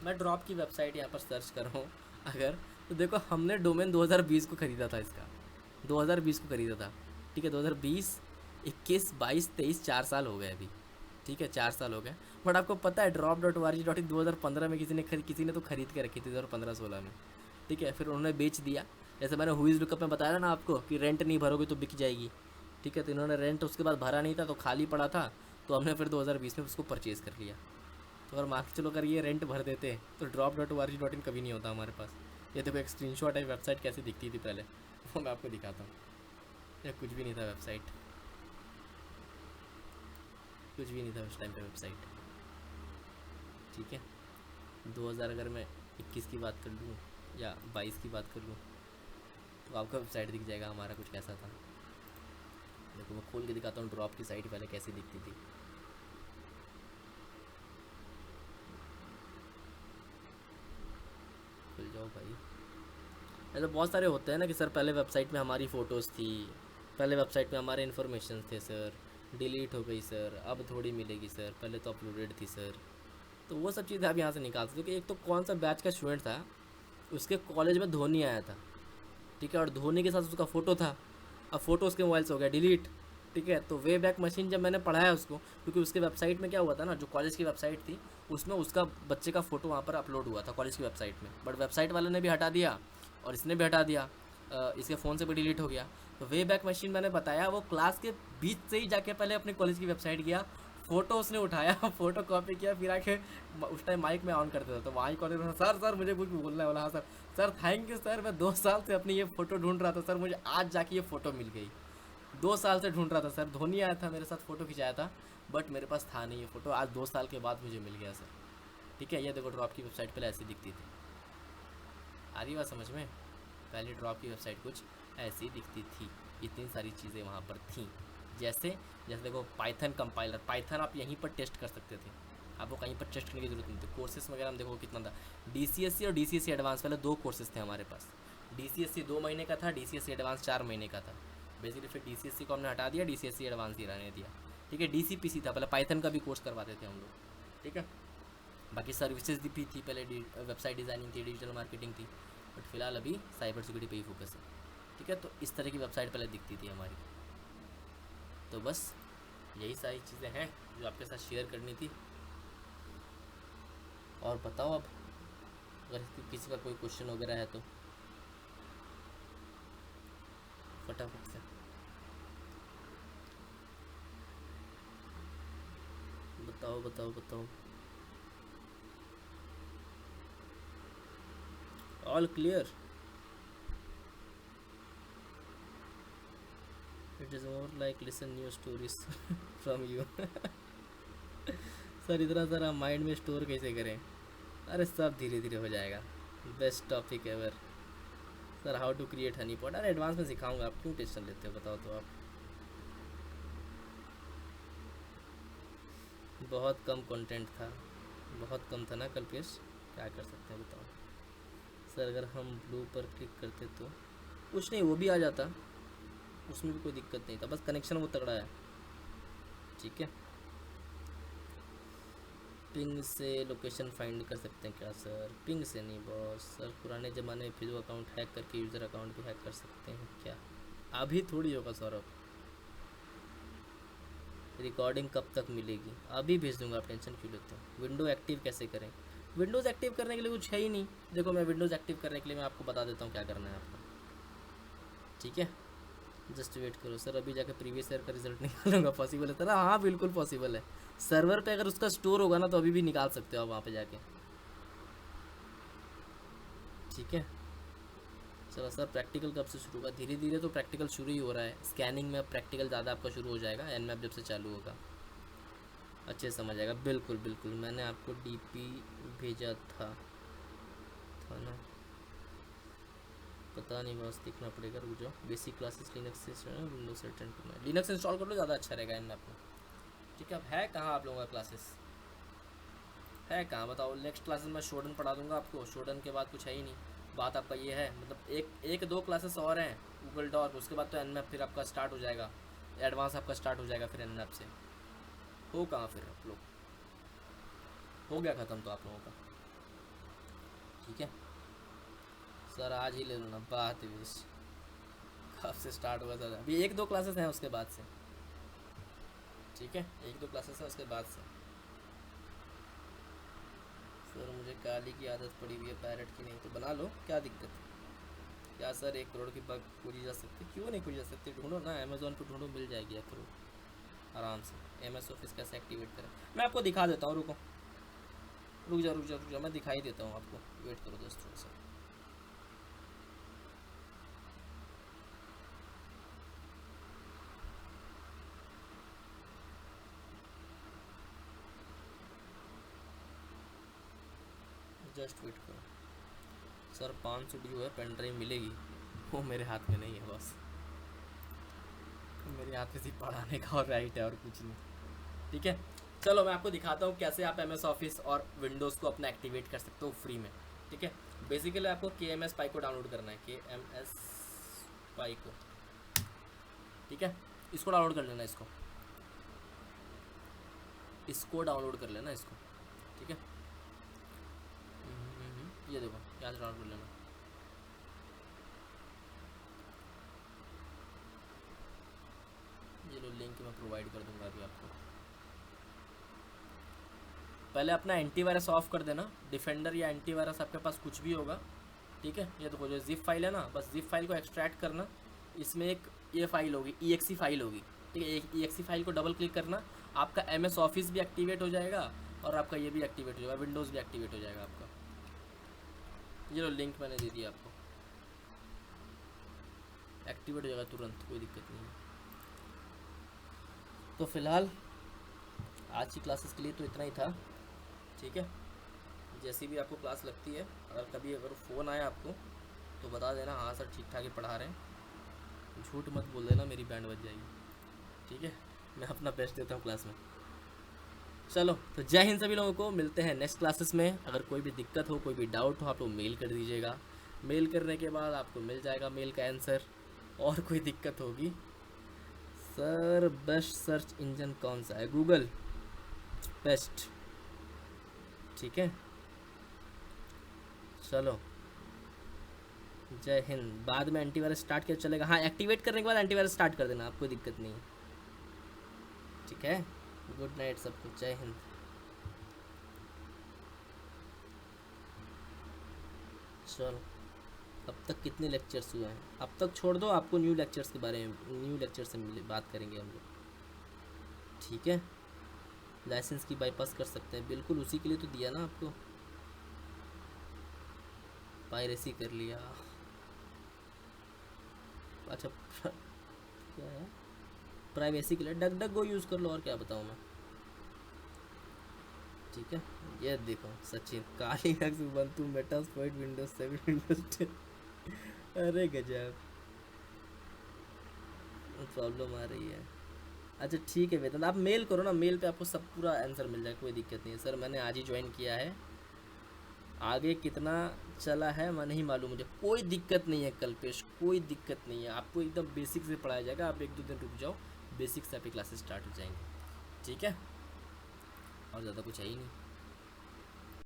मैं ड्रॉप की वेबसाइट यहाँ पर सर्च कर रहा हूँ अगर, तो देखो हमने डोमेन 2020 को ख़रीदा था, इसका 2020 को ख़रीदा था, ठीक है। 2020, 21, 22, 23, 4 साल हो गए अभी, ठीक है, 4 साल हो गए। बट आपको पता है drop.org.in 2015 में किसी ने तो ख़रीद के रखी थी 2015-16 में, ठीक है। फिर उन्होंने बेच दिया, जैसे मैंने हुईज़ लुकअप में बताया ना आपको कि रेंट नहीं भरोगे तो बिक जाएगी, ठीक है। तो इन्होंने रेंट उसके बाद भरा नहीं था तो खाली पड़ा था, तो हमने फिर 2020 में उसको परचेज़ कर लिया। तो अगर मान के चलो अगर ये रेंट भर देते तो drop.org.in कभी नहीं होता हमारे पास, ये देखो एक स्क्रीनशॉट है वेबसाइट कैसी दिखती थी पहले, वो मैं आपको दिखाता हूँ। ये कुछ भी नहीं था वेबसाइट, कुछ भी नहीं था उस टाइम पे वेबसाइट। ठीक है, 2000 अगर मैं 21 की बात कर लूँ या 22 की बात कर लूँ तो आपको वेबसाइट दिख जाएगा हमारा कुछ कैसा था। देखो मैं खोल के दिखाता हूँ ड्रॉप की साइट पहले कैसी दिखती थी। खुल जाओ भाई। ऐसे बहुत सारे होते हैं ना कि सर पहले वेबसाइट में हमारी फ़ोटोज़ थी, पहले वेबसाइट में हमारे इन्फॉर्मेशन थे सर, डिलीट हो गई सर, अब थोड़ी मिलेगी सर, पहले तो अपलोडेड थी सर। तो वो सब चीज़ें आप यहाँ से निकाल सकते हो कि एक तो कौन सा बैच का स्टूडेंट था, उसके कॉलेज में धोनी आया था, ठीक है, और धोनी के साथ उसका फ़ोटो था। अब फ़ोटो उसके मोबाइल से हो गया डिलीट। ठीक है, तो वे बैक मशीन जब मैंने पढ़ाया उसको, क्योंकि उसके वेबसाइट में क्या हुआ था ना, जो कॉलेज की वेबसाइट थी उसमें उसका बच्चे का फ़ोटो वहाँ पर अपलोड हुआ था कॉलेज की वेबसाइट में, बट वेबसाइट वाले ने भी हटा दिया और इसने भी हटा दिया, इसके फ़ोन से भी डिलीट हो गया। तो वे बैक मशीन मैंने बताया, वो क्लास के बीच से ही जाके पहले अपने कॉलेज की वेबसाइट गया, फ़ोटो उसने उठाया, फ़ोटो कॉपी किया, फिर आके उस टाइम माइक में ऑन करते थे तो वहाँ ही कॉलेज में सर मुझे कुछ बोलना है, बोला हाँ sir, sir thank you sir, मैं 2 साल से अपनी ये फ़ोटो ढूंढ रहा था सर, मुझे आज जाके ये फ़ोटो मिल गई। 2 साल से ढूंढ रहा था सर, धोनी आया था मेरे साथ फ़ोटो खिंचाया था, बट मेरे पास था नहीं ये फ़ोटो, आज 2 साल के बाद मुझे मिल गया सर। ठीक है, ये देखो ड्रॉप की वेबसाइट पहले ऐसी दिखती थी। आ रही बात समझ में? पहले ड्रॉप की वेबसाइट कुछ ऐसी दिखती थी, इतनी सारी चीज़ें वहाँ पर थीं। जैसे जैसे देखो पाइथन कंपाइलर, पाइथन आप यहीं पर टेस्ट कर सकते थे, आपको कहीं पर टेस्ट करने की जरूरत नहीं थी। कोर्सेज वगैरह हम देखो कितना था, DCSC और DCSC एडवांस, पहले 2 कोर्सेज थे हमारे पास। DCSC 2 महीने का था, DCSC एडवांस 4 महीने का था। बेसिकली फिर DCSC को हमने हटा दिया, DCSC एडवांस ही रहने दिया। ठीक है, DCPC था, पहले पाइथन का भी कोर्स करवाते थे हम लोग। ठीक है, बाकी सर्विसेज भी थी, पहले वेबसाइट डिज़ाइनिंग थी, डिजिटल मार्केटिंग थी, बट फिलहाल अभी साइबर सिक्योरिटी पे ही फोकस है। ठीक है, तो इस तरह की वेबसाइट पहले दिखती थी हमारी। तो बस यही सारी चीज़ें हैं जो आपके साथ शेयर करनी थी। और बताओ अब, अगर किसी का कोई क्वेश्चन वगैरह है तो फटाफट से बताओ बताओ बताओ। All clear? It is more like listen new stories from you. Sir इतना सारा माइंड में स्टोर कैसे करें? अरे सब धीरे धीरे हो जाएगा। Best topic ever sir, how to create honey pot. अरे एडवांस में सिखाऊंगा, आप क्यों टेंशन लेते हो बताओ तो आप। बहुत कम कंटेंट था, बहुत कम था ना कल्पेश, क्या कर सकते हैं बताओ। सर अगर हम ब्लू पर क्लिक करते तो कुछ नहीं, वो भी आ जाता, उसमें भी कोई दिक्कत नहीं था, बस कनेक्शन वो तगड़ा है। ठीक है, पिंग से लोकेशन फाइंड कर सकते हैं क्या सर? पिंग से नहीं बॉस, सर पुराने ज़माने में फेसबुक अकाउंट हैक करके यूज़र अकाउंट भी हैक कर सकते हैं क्या? अभी थोड़ी होगा सौरभ, रिकॉर्डिंग कब तक मिलेगी? अभी भेज दूंगा, आप टेंशन क्यों लेते हो? विंडो एक्टिव कैसे करें? विंडोज़ एक्टिव करने के लिए कुछ है ही नहीं। देखो मैं विंडोज़ एक्टिव करने के लिए मैं आपको बता देता हूँ क्या करना है आपको। ठीक है, जस्ट वेट करो सर, अभी जाकर प्रीवियस ईयर का रिजल्ट निकालूंगा। पॉसिबल है सर? हाँ बिल्कुल पॉसिबल है, सर्वर पे अगर उसका स्टोर होगा ना तो अभी भी निकाल सकते हो आप वहाँ पे जाके। ठीक है, चलो सर प्रैक्टिकल कब से शुरू होगा? धीरे धीरे तो प्रैक्टिकल शुरू ही हो रहा है, स्कैनिंग में अब प्रैक्टिकल ज़्यादा आपका शुरू हो जाएगा, एनमैप जब से चालू होगा अच्छे से समझ आएगा। बिल्कुल बिल्कुल, मैंने आपको DP भेजा था ना? पता नहीं बस देखना पड़ेगा, रुक जाओ। बेसिक क्लासेस लिनक्स से विंडोज अटेंड करना है, लिनक्स इंस्टॉल कर लो, ज़्यादा अच्छा रहेगा एनमैप में। ठीक है, अब है कहाँ आप लोगों का क्लासेस? है कहाँ बताओ? नेक्स्ट क्लासेस में शोडन पढ़ा दूंगा आपको, शोडन के बाद कुछ है ही नहीं। बात आपका ये है, मतलब एक दो क्लासेस और हैं गूगल डॉक, उसके बाद तो एनमैप फिर आपका स्टार्ट हो जाएगा, एडवांस आपका स्टार्ट हो जाएगा फिर एनमैप से। हो कहाँ फिर आप लोग? हो गया ख़त्म तो आप लोगों का। ठीक है सर, आज ही ले लो ना, बात विश कब से स्टार्ट हुआ सर? अभी एक दो क्लासेस हैं उसके बाद से। ठीक है, एक दो क्लासेस हैं उसके बाद से। सर मुझे काली की आदत पड़ी हुई है, पैरेट की नहीं, तो बना लो, क्या दिक्कत है? क्या सर 1 करोड़ की बग पूरी जा सकती? क्यों नहीं पूरी जा सकती? ढूंढो ना, अमेजोन पर ढूंढो, मिल जाएगी 1 करोड़ आराम से। MS ऑफिस कैसे एक्टिवेट करें मैं आपको दिखा देता हूँ, रुको, रुक जा मैं दिखाई देता हूँ आपको, वेट करो दोस्त थोड़ा सा। जस्ट वेट करो सर, 500 ड्यू है, पेन ड्राइव मिलेगी, वो मेरे हाथ में नहीं है बस, मेरे हाथ में सिर्फ पढ़ाने का और राइट है और कुछ नहीं। ठीक है, चलो मैं आपको दिखाता हूँ कैसे आप एम एस ऑफिस और विंडोज़ को अपना एक्टिवेट कर सकते हो फ्री में। ठीक है, बेसिकली आपको KMS पाई को डाउनलोड करना है, KMS पाई को। ठीक है, इसको डाउनलोड कर लेना, इसको डाउनलोड कर लेना इसको। ठीक है, ये देखो यहाँ से डाउनलोड कर लेना। ये लो लिंक मैं प्रोवाइड कर दूंगा अभी आपको। पहले अपना एंटीवायरस ऑफ कर देना, डिफेंडर या एंटीवायरस आपके पास कुछ भी होगा। ठीक है, ये देखो जो जिप फाइल है ना, बस जिप फाइल को एक्सट्रैक्ट करना, इसमें एक ये फाइल होगी, EXE फाइल होगी। ठीक है, EXE फाइल को डबल क्लिक करना, आपका MS ऑफिस भी एक्टिवेट हो जाएगा और आपका ये भी एक्टिवेट हो जाएगा, विंडोज़ भी एक्टिवेट हो जाएगा आपका। ये लो लिंक मैंने दे दिया आपको, एक्टिवेट हो जाएगा तुरंत, कोई दिक्कत नहीं है। तो फिलहाल आज की क्लासेस के लिए तो इतना ही था। ठीक है, जैसी भी आपको क्लास लगती है, अगर फ़ोन आया आपको तो बता देना, हाँ सर ठीक ठाक ही पढ़ा रहे हैं, झूठ मत बोल देना, मेरी बैंड बज जाएगी। ठीक है, मैं अपना बेस्ट देता हूँ क्लास में। चलो तो जय हिंद सभी लोगों को, मिलते हैं नेक्स्ट क्लासेस में। अगर कोई भी दिक्कत हो, कोई भी डाउट हो, आप लोग मेल कर दीजिएगा, मेल करने के बाद आपको मिल जाएगा मेल का आंसर। और कोई दिक्कत होगी, सर बेस्ट सर्च इंजन कौन सा है? Google best. ठीक है, चलो जय हिंद। बाद में एंटीवायरस स्टार्ट किया चलेगा, हाँ एक्टिवेट करने के बाद एंटीवायरस स्टार्ट कर देना, आपको दिक्कत नहीं है। ठीक है, गुड नाइट सबको, जय हिंद। चलो अब तक कितने लेक्चर्स हुए हैं? अब तक छोड़ दो, आपको न्यू लेक्चर्स के बारे में, न्यू लेक्चर से बात करेंगे हम लोग। ठीक है, लाइसेंस की बाईपास कर सकते हैं, बिल्कुल उसी के लिए तो दिया ना आपको। पायरेसी कर लिया, अच्छा क्या है, प्राइवेसी के लिए डक डक गो यूज़ कर लो, और क्या बताऊँ मैं। ठीक है, ये देखो सचिन, काली बंतु मेटास्प्लॉइट विंडोज 7 विंडोज 10। अरे गजब प्रॉब्लम आ रही है। अच्छा ठीक है वेतन, आप मेल करो ना, मेल पे आपको सब पूरा आंसर मिल जाएगा, कोई दिक्कत नहीं है। सर मैंने आज ही ज्वाइन किया है, आगे कितना चला है मैं नहीं मालूम मुझे, कोई दिक्कत नहीं है कल्पेश, कोई दिक्कत नहीं है, आपको एकदम बेसिक से पढ़ाया जाएगा। आप 1-2 दिन रुक जाओ, बेसिक से आपकी क्लासेस स्टार्ट हो जाएंगी। ठीक है, और ज़्यादा कुछ है ही नहीं।